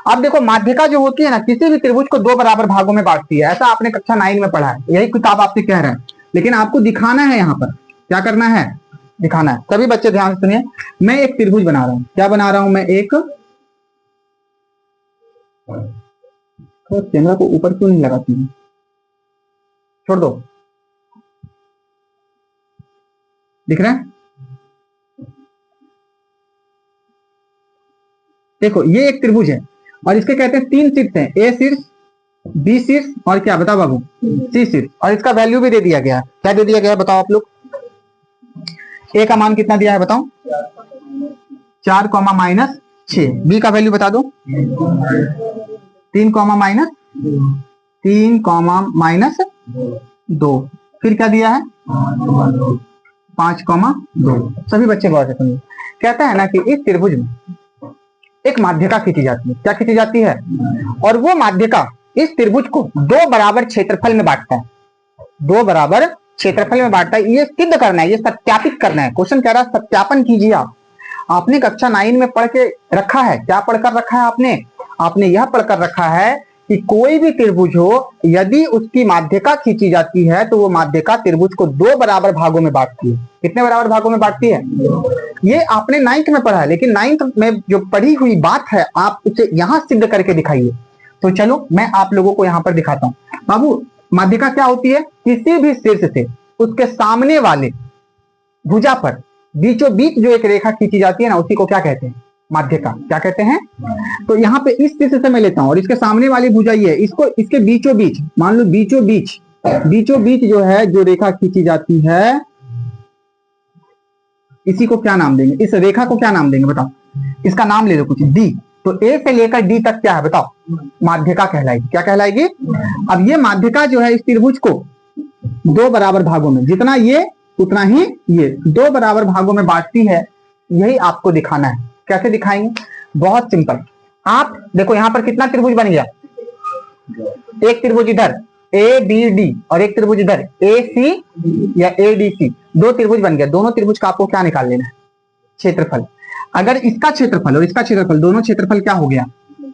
अब देखो माध्यिका जो होती है ना, किसी भी त्रिभुज को 2 बराबर भागों में बांटती है, ऐसा आपने कक्षा 9 में पढ़ा है, यही किताब आपसे कह रहा है, लेकिन आपको दिखाना है यहाँ पर क्या करना है, दिखाना है। सभी बच्चे ध्यान से सुनिए, मैं एक त्रिभुज बना रहा हूं। क्या बना रहा हूं मैं? एक, तो कैमरा को ऊपर क्यों नहीं लगाती है? छोड़ दो, दिख रहा है? देखो ये एक त्रिभुज है और इसके कहते हैं 3 शीर्ष हैं, ए शीर्ष, बी शीर्ष और क्या बताओ बाबू? सी शीर्ष। और इसका वैल्यू भी दे दिया गया है। क्या दे दिया गया है बताओ आप लोग? ए का मान कितना दिया है बताओ? 4 कॉमा माइनस 6। बी का वैल्यू बता दो? 3 कॉमा माइनस 3 कॉमा माइनस 2। फिर क्या दिया है? 5 कॉमा 2। सभी बच्चे गौर से सुनिए। कहता है ना कि इस त्रिभुज में एक माध्यिका खींची जाती है। क्या खींची जाती है? और वो माध्यिका इस त्रिभुज को 2 बराबर क्षेत्रफल में बांटता है। 2 बराबर क्षेत्रफल में बांटता है। ये सिद्ध करना है, ये सत्यापित करना है। क्वेश्चन कह रहा है सत्यापन कीजिए आप। आपने कक्षा 9 में पढ़ के रखा है। क्या पढ़कर रखा है आपने? आपने यह पढ़कर रखा है कि कोई भी त्रिभुज हो, यदि उसकी माध्यिका खींची जाती है तो वो माध्यिका त्रिभुज को 2 बराबर भागों में बांटती है। कितने बराबर भागों में बांटती है? ये आपने 9th में पढ़ा है, लेकिन 9th में जो पढ़ी हुई बात है आप उसे यहां सिद्ध करके दिखाइए। तो चलो मैं आप लोगों को यहां पर दिखाता हूं। बाबू, माध्यिका क्या होती है? किसी भी शीर्ष से उसके सामने वाले भुजा पर बीचों बीच जो एक रेखा खींची जाती है ना, उसी को क्या कहते हैं? माध्यिका। क्या कहते हैं? तो यहाँ पे इस शीर्ष से मैं लेता हूं और इसके सामने वाली भुजा ये है, इसको इसके बीचों बीच मान लो, बीचों बीच जो है जो रेखा खींची जाती है, इसी को क्या नाम देंगे? इस रेखा को क्या नाम देंगे बताओ? इसका नाम ले लो कुछ, डी। तो ए से लेकर डी तक क्या है बताओ? माध्यिका कहलाएगी। क्या कहलाएगी? अब ये माध्यिका जो है इस त्रिभुज को 2 बराबर भागों में, जितना ये उतना ही ये 2 बराबर भागों में बांटती है। यही आपको दिखाना है। कैसे दिखाएंगे? बहुत सिंपल। आप देखो यहां पर कितना त्रिभुज बन गया? एक त्रिभुज इधर ए बी डी और एक त्रिभुज इधर ए सी या ए डी सी। 2 त्रिभुज बन गया। दोनों त्रिभुज का आपको क्या निकाल लेना है? क्षेत्रफल। अगर इसका क्षेत्रफल और इसका क्षेत्रफल, दोनों क्षेत्रफल क्या हो गया?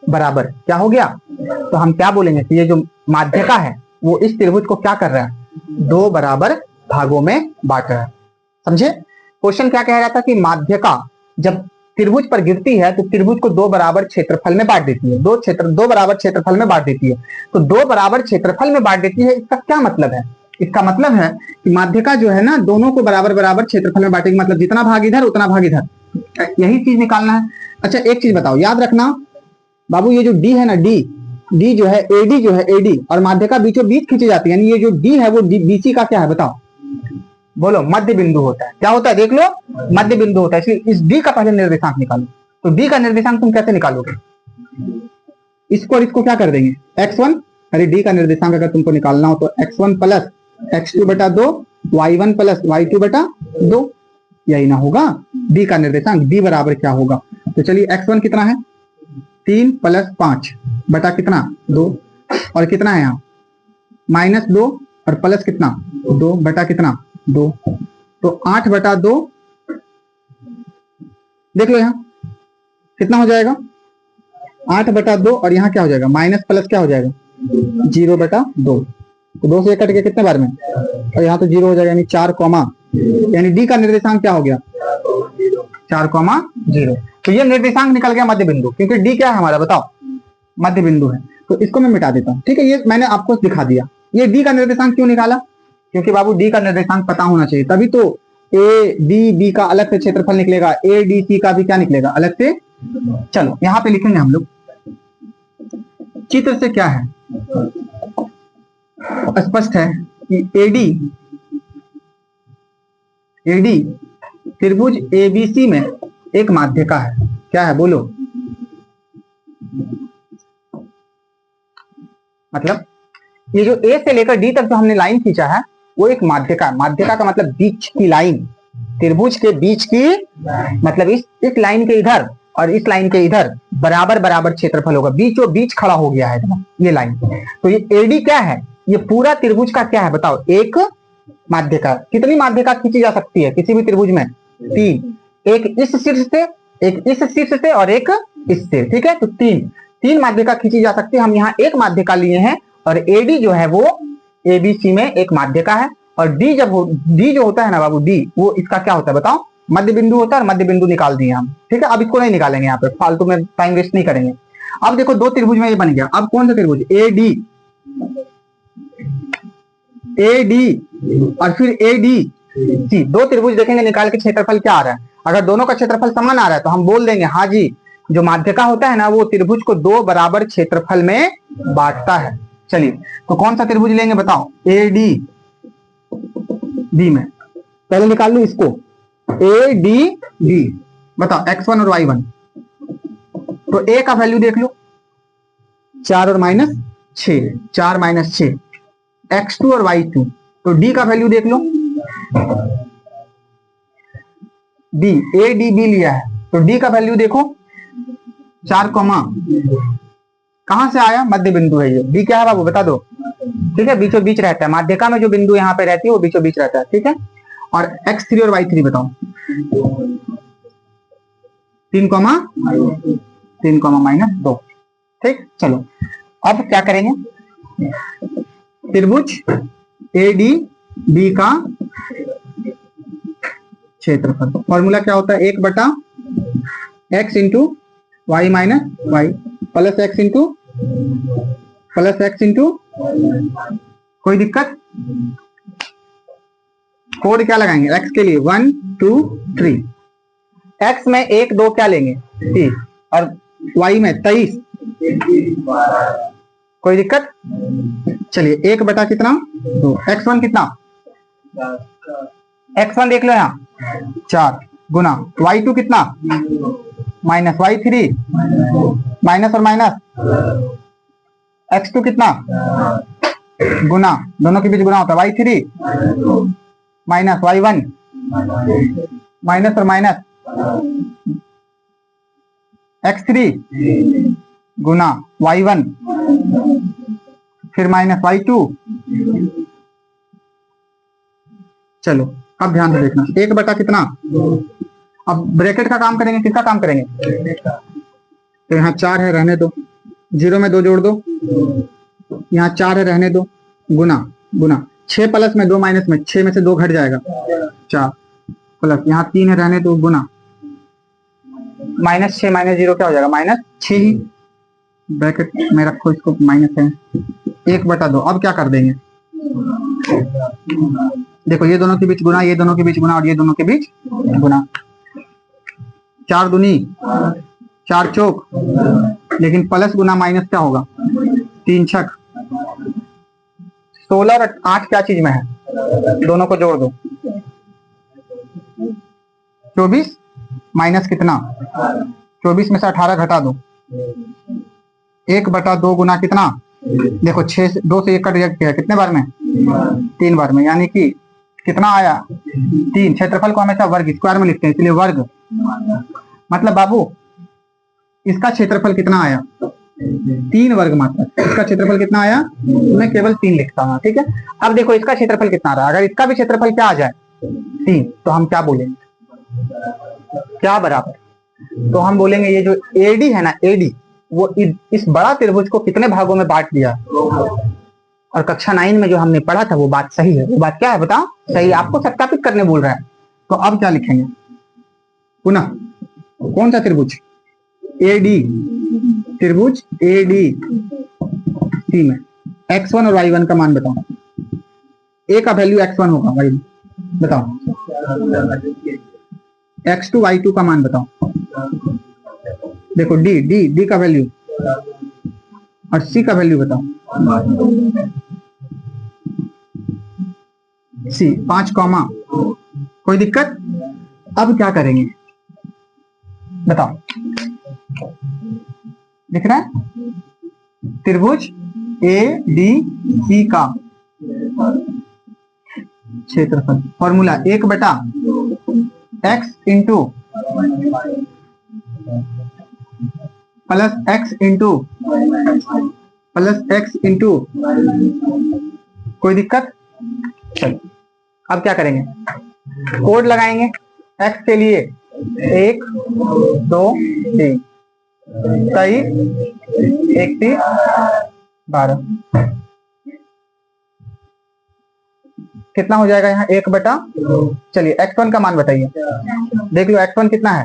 बराबर। क्या हो गया? तो हम क्या बोलेंगे कि ये जो माध्यिका है वो इस त्रिभुज को क्या कर रहा है? 2 बराबर भागों में बांट रहा है। समझे? क्वेश्चन क्या कह रहा था कि माध्यिका जब त्रिभुज पर गिरती है तो त्रिभुज को 2 बराबर क्षेत्रफल में बांट देती है। 2 बराबर क्षेत्रफल में बांट देती है। तो 2 बराबर क्षेत्रफल में बांट देती है, इसका क्या मतलब है? इसका मतलब है कि माध्यिका जो है ना, दोनों को बराबर बराबर क्षेत्रफल में बांटेगी। मतलब जितना भाग इधर उतना भाग इधर, यही चीज निकालना है। अच्छा एक चीज बताओ, याद रखना बाबू, ये जो डी है ना, डी जो है, एडी जो है, एडी और माध्यिका बीचों बीच खींची जाती है, यानी ये जो डी है वो बीसी का क्या है बताओ? बोलो, मध्य बिंदु होता है। क्या होता है? देख लो, मध्य बिंदु होता है। इसलिए इस डी का पहले निर्देशांक निकालो। तो डी का निर्देशांक तुम कैसे निकालोगे? इसको और इसको क्या कर देंगे? x1। अरे डी का निर्देशांक अगर तुमको निकालना हो तो x1 प्लस x2 बटा 2, y1 प्लस y2 बटा 2, यही ना होगा डी का निर्देशांक? डी बराबर क्या होगा? तो चलिए x1 कितना है? 3 प्लस 5 बटा कितना? 2। और कितना है यहाँ? -2 और प्लस कितना? 2 बटा कितना? 2। तो 8 बटा 2, देख लो यहाँ कितना हो जाएगा? 8 बटा 2 और यहाँ क्या हो जाएगा? माइनस प्लस क्या हो जाएगा? 0 बटा 2। तो 2 से कट के कितने बार में? और यहाँ तो 0 हो जाएगा, यानी 4 कॉमा, यानी डी का निर्देशांक क्या हो गया? 4,0। तो ये निर्देशांक निकल गया मध्य बिंदु, क्योंकि डी क्या है हमारा बताओ? मध्य बिंदु है। तो इसको मैं मिटा देता हूं। ठीक है, ये मैंने आपको दिखा दिया। ये डी का निर्देशांक क्यों निकाला? क्योंकि बाबू डी का निर्देशांक पता होना चाहिए, तभी तो ए डी बी का अलग से क्षेत्रफल निकलेगा, ए डी सी का भी क्या निकलेगा? अलग से। चलो यहां पे लिखेंगे हम लोग, चित्र से क्या है स्पष्ट है कि एडी त्रिभुज एबीसी में एक माध्यिका है। क्या है बोलो? मतलब ये जो ए से लेकर डी तक जो हमने लाइन खींचा है वो एक माध्यिका है। माध्यिका का मतलब बीच की लाइन, त्रिभुज के बीच की, मतलब इस लाइन के इधर और इस लाइन के इधर बराबर बराबर क्षेत्रफल होगा। बीचों बीच खड़ा हो गया है ये लाइन। तो ये एडी क्या है? ये पूरा त्रिभुज का क्या है बताओ? एक माध्यिका। कितनी माध्यिका खींची जा सकती है किसी भी त्रिभुज में? 3। एक इस शीर्ष से, एक इस शीर्ष से और एक इससे। ठीक है, तो 3 माध्यिका खींची जा सकती है। हम यहाँ एक माध्यिका लिए हैं और एडी जो है वो एबीसी में एक माध्यिका है। और डी डी जो होता है ना बाबू, डी वो इसका क्या होता है बताओ, मध्य बिंदु होता है, मध्य बिंदु निकाल दिए हम, ठीक है। अब इसको नहीं निकालेंगे, यहाँ पे फालतू में टाइम वेस्ट नहीं करेंगे। अब देखो दो त्रिभुज में ये बन गया, अब कौन सा त्रिभुज, ए डी और फिर ए डी सी, दो त्रिभुज देखेंगे निकाल के क्षेत्रफल क्या आ रहा है। अगर दोनों का क्षेत्रफल समान आ रहा है तो हम बोल देंगे हाँ जी, जो माध्यिका होता है ना वो त्रिभुज को दो बराबर क्षेत्रफल में बांटता है। चलिए तो कौन सा त्रिभुज लेंगे बताओ, ए डी डी में पहले निकाल लो इसको, ए डी डी, बताओ x1 और y1, तो a का वैल्यू देख लो 4 और -6, 4 -6, x2 और y2, तो d का वैल्यू देख लो, d a d b लिया है तो d का वैल्यू देखो 4, कहां से आया, मध्य बिंदु है ये, d क्या है बाबू बता दो, ठीक है, बीचों बीच रहता है, माध्यिका में जो बिंदु यहाँ पे रहती है वो बीचों बीच रहता है, ठीक है। और x3 और y3 बताओ, 3, -2, ठीक। चलो अब क्या करेंगे, त्रिभुज ए डी बी का क्षेत्रफल, फॉर्मूला क्या होता है, 1/x into y minus y plus x into, कोई दिक्कत, कोड क्या लगाएंगे, x के लिए 1 2 3, x में 1 2 क्या लेंगे 30 और y में 23, कोई दिक्कत। चलिए 1 बटा कितना 2, x1 कितना, x1 देख लो यहाँ 4 गुना y2 कितना माइनस y3 माइनस और माइनस, x2 कितना गुना, दोनों के बीच गुना होता है y3 माइनस y1 माइनस और माइनस, x3 गुना y1 फिर माइनस y2। चलो अब ध्यान से देखना, 1 बटा कितना, अब ब्रैकेट का काम करेंगे, किसका काम करेंगे, तो यहाँ 4 है रहने दो, 0 में 2 जोड़ दो, यहाँ 4 है रहने दो, गुना 6 प्लस में 2 माइनस में, 6 में से 2 घट जाएगा 4 प्लस यहाँ 3 है रहने दो, गुना -6 -0 क्या हो जाएगा -6 ही, ब्रैकेट में रखो इसको, माइनस है 1 बटा 2। अब क्या कर देंगे, देखो ये दोनों के बीच गुना, ये दोनों के बीच गुना और ये दोनों के बीच गुना, 4 दूनी 4 चौक, लेकिन प्लस गुना माइनस क्या होगा 3 छक, 16 और 8 क्या चीज में है, दोनों को जोड़ दो 24 माइनस कितना 24 में से 18 घटा दो, 1 बटा 2 गुना कितना, देखो 6 2 से 1 कट गया, कितने बार में 3 बार में, यानी कि कितना आया 3। क्षेत्रफल को हमेशा वर्ग स्क्वायर में लिखते हैं इसलिए वर्ग, मतलब बाबू इसका क्षेत्रफल कितना आया 3 वर्ग मात्रा, इसका क्षेत्रफल कितना आया, मैं केवल 3 लिखता हूँ, ठीक है। अब देखो इसका क्षेत्रफल कितना आ रहा है, अगर इसका भी क्षेत्रफल क्या आ जाए 3 तो हम क्या बोलेंगे, क्या बराबर, तो हम बोलेंगे ये जो एडी है ना, एडी वो इस बड़ा त्रिभुज को कितने भागों में बांट दिया, और कक्षा 9 में जो हमने पढ़ा था वो बात सही है, वो बात क्या है बताओ, सही, आपको सत्यापित करने बोल रहा है। तो अब क्या लिखेंगे, पुनः कौन सा त्रिभुज, एडी, त्रिभुज एडी सी में x1 और y1 का मान बताओ, a का वैल्यू x1 होगा, y बताओ, x2 y2 का मान बताओ, देखो d का वैल्यू और c का वैल्यू बताओ, c 5 कॉमा, कोई दिक्कत। अब क्या करेंगे बताओ, दिख रहा है, त्रिभुज ए डी सी का क्षेत्रफल, फॉर्मूला 1 बटा x into plus x into plus x into, कोई दिक्कत। चलो अब क्या करेंगे, कोड लगाएंगे, x के लिए 1 2 3 23 31 12, कितना हो जाएगा यहाँ 1/2। चलिए x1 का मान बताइए, देख लो x1 कितना है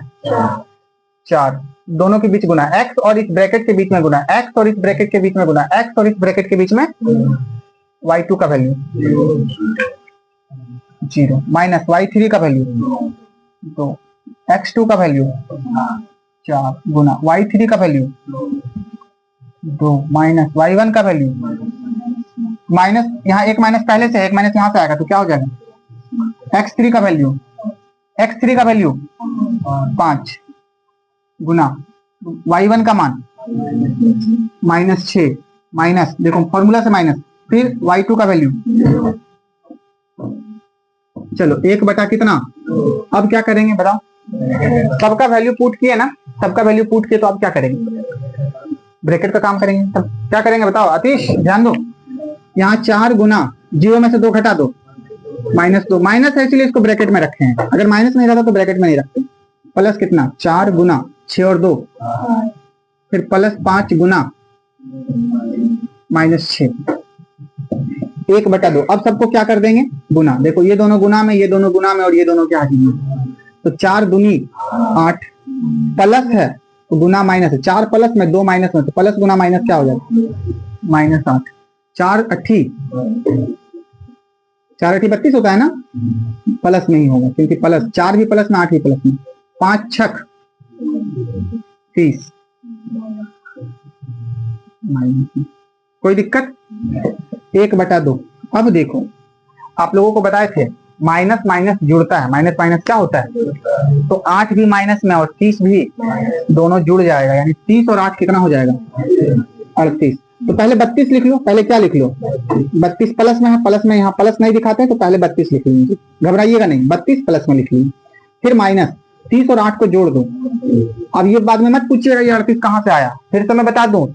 4, दोनों के बीच गुना, x और इस ब्रैकेट के बीच में गुना, x और इस ब्रैकेट के बीच में गुना, x और इस ब्रैकेट के बीच में y2 का वैल्यू 0 माइनस y3 का वैल्यू 2, x2 का वैल्यू 4 गुना y3 का वैल्यू 2 माइनस y1 का वैल्यू माइनस, यहाँ एक माइनस पहले से है, एक माइनस यहाँ से आएगा तो क्या हो जाएगा x3 का वैल्यू 5 गुना y1 का मान -6 माइनस, देखो फॉर्मूला से माइनस, फिर y2 का वैल्यू, चलो 1 कितना। अब क्या करेंगे बताओ, सबका वैल्यू पुट किए ना, सबका वैल्यू पुट किए तो अब क्या करेंगे, ब्रैकेट का काम करेंगे। तब क्या करेंगे बताओ आतिश, ध्यान दो, यहाँ 4 गुना 0 में से 2 घटा दो, -2, माइनस है इसलिए इसको ब्रैकेट में रखे हैं, अगर माइनस नहीं रहता तो ब्रैकेट में नहीं रखते। प्लस कितना 4 गुना 6 और 2, फिर प्लस 5 गुना -6, 1/2। अब सबको क्या कर देंगे गुना, देखो ये दोनों गुना में, ये दोनों गुना में और ये दोनों क्या हाजिर में, तो 4 दूनी 8, प्लस है तो गुना माइनस है, 4 प्लस में 2 माइनस में, तो प्लस गुना माइनस क्या हो जाएगा -8, 4 8 32 होता है ना, प्लस में ही होगा क्योंकि प्लस 4 भी प्लस में 8 भी प्लस में, 5 6 30, कोई दिक्कत, 1/2। अब देखो आप लोगों को बताए थे माइनस माइनस जुड़ता है, माइनस माइनस क्या होता है, तो 8 भी माइनस में और 30 भी, दोनों जुड़ जाएगा, यानी 30 और 8 कितना हो जाएगा 38। तो पहले 32 लिख लो, पहले क्या लिख लो 32 प्लस में है, प्लस में यहाँ प्लस नहीं दिखाते हैं तो पहले 32 लिख लीजिए, घबराइएगा नहीं, 32 प्लस में लिख लीजिए, फिर माइनस 30 और 8 को जोड़ दो। अब ये बाद में मत पूछिएगा ये 38 कहाँ से आया, फिर से मैं बता दूं,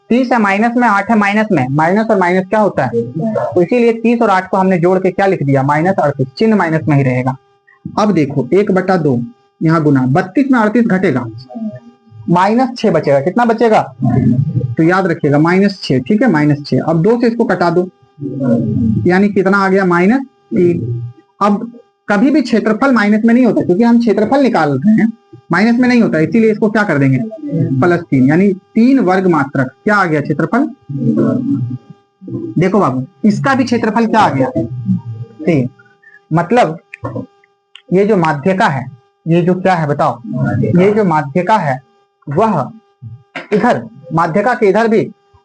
30 है माइनस में, 8 है माइनस में, माइनस और माइनस क्या होता है, तो इसीलिए 30 और 8 को हमने जोड़ के क्या लिख दिया -38, चिन्ह माइनस में ही रहेगा। अब देखो 1/2 यहाँ गुना, 32 में 38 घटेगा, -6 बचेगा, कितना बचेगा, तो याद रखिएगा -6, ठीक है -6। अब 2 से इसको कटा दो, यानी कितना आ गया -3। अब कभी भी क्षेत्रफल माइनस में नहीं होता क्योंकि हम क्षेत्रफल निकाल रहे हैं, माइनस में नहीं होता, इसीलिए इसको क्या कर देंगे +3, यानी 3 वर्ग मात्रक क्या आ गया क्षेत्रफल। देखो बाबू इसका भी क्षेत्रफल क्या आ गया 3, मतलब ये जो माध्यिका है, ये जो क्या है बताओ, ये जो माध्यिका है वह इधर माध्यिका के इधर भी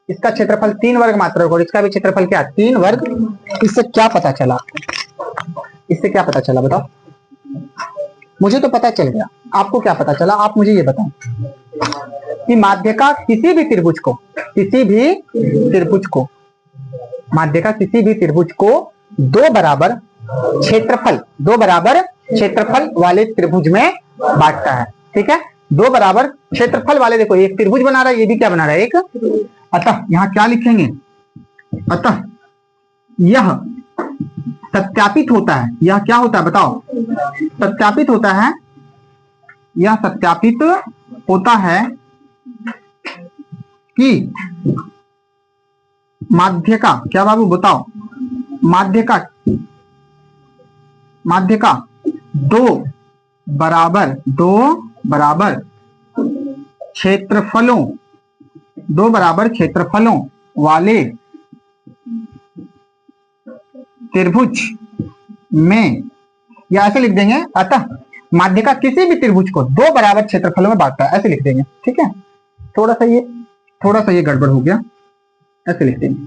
इसका क्षेत्रफल 3 वर्ग मात्रक और इसका भी क्षेत्रफल क्या 3 वर्ग। इससे क्या पता चला, इससे क्या पता चला बताओ, मुझे तो पता चल गया, आपको क्या पता चला, आप मुझे ये बताओ कि माध्यिका किसी भी त्रिभुज को, किसी भी त्रिभुज को, माध्यिका किसी भी त्रिभुज को 2 बराबर क्षेत्रफल वाले त्रिभुज में बांटता है, ठीक है, 2 बराबर क्षेत्रफल वाले, देखो एक त्रिभुज बना रहा है, ये भी क्या बना रहा है एक, अतः यहाँ क्या लिखेंगे, अतः यह सत्यापित होता है, यह क्या होता है बताओ, सत्यापित होता है, यह सत्यापित होता है कि माध्यिका, क्या बाबू बताओ, माध्यिका 2 बराबर क्षेत्रफलों वाले त्रिभुज में, या ऐसे लिख देंगे, अतः माध्यिका किसी भी त्रिभुज को 2 बराबर क्षेत्रफलों में बांटता है, ऐसे लिख देंगे, ठीक है। थोड़ा सा ये गड़बड़ हो गया, ऐसे लिख देंगे।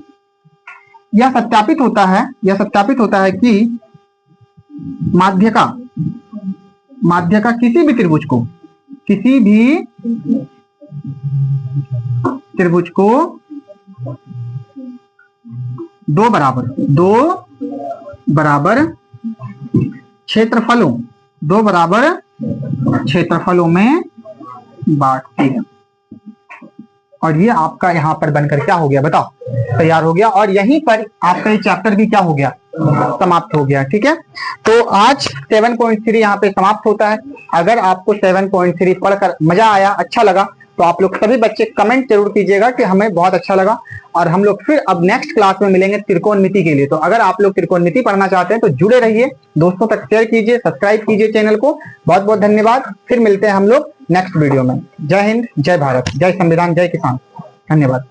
यह सत्यापित होता है कि माध्यिका किसी भी त्रिभुज को 2 बराबर क्षेत्रफलों में बांटती है, और ये आपका यहाँ पर बनकर क्या हो गया बताओ, तैयार हो गया, और यहीं पर आपका ये चैप्टर भी क्या हो गया, समाप्त हो गया, ठीक है। तो आज 7.3 यहाँ पे समाप्त होता है। अगर आपको 7.3 पढ़कर मजा आया, अच्छा लगा, तो आप लोग सभी बच्चे कमेंट जरूर कीजिएगा कि हमें बहुत अच्छा लगा। और हम लोग फिर अब नेक्स्ट क्लास में मिलेंगे त्रिकोणमिति के लिए। तो अगर आप लोग त्रिकोणमिति पढ़ना चाहते हैं तो जुड़े रहिए, दोस्तों तक शेयर कीजिए, सब्सक्राइब कीजिए चैनल को। बहुत बहुत धन्यवाद। फिर मिलते हैं हम लोग नेक्स्ट वीडियो में। जय हिंद, जय भारत, जय संविधान, जय किसान। धन्यवाद।